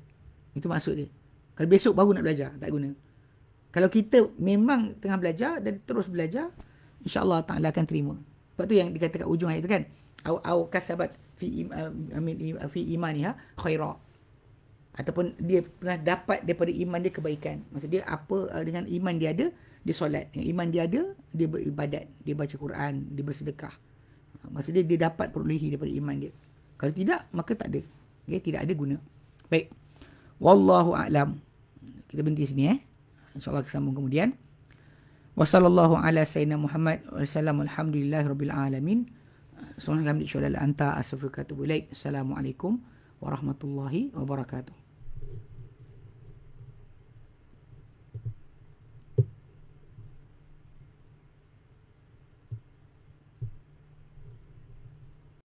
Itu maksud dia. Kalau besok baru nak belajar, tak guna. Kalau kita memang tengah belajar dan terus belajar, insya-Allah Ta'ala akan terima. Sebab tu yang dikatakan ujung ayat tu kan, au kasabat fi imaniha khaira. Ataupun dia pernah dapat daripada iman dia kebaikan. Maksud dia apa dengan iman dia ada, dia solat. Dengan iman dia ada, dia beribadat, dia baca Quran, dia bersedekah. Maksud dia dapat perolehi daripada iman dia. Kalau tidak, maka tak ada. Okay, tidak ada guna. Baik. Wallahu a'lam. Kita berhenti sini InsyaAllah kita sambung kemudian. Wassallallahu ala sayyidina Muhammad wa sallam alhamdulillahi rabbil alamin. Assalamualaikum warahmatullahi wabarakatuh. Assalamualaikum warahmatullahi wabarakatuh.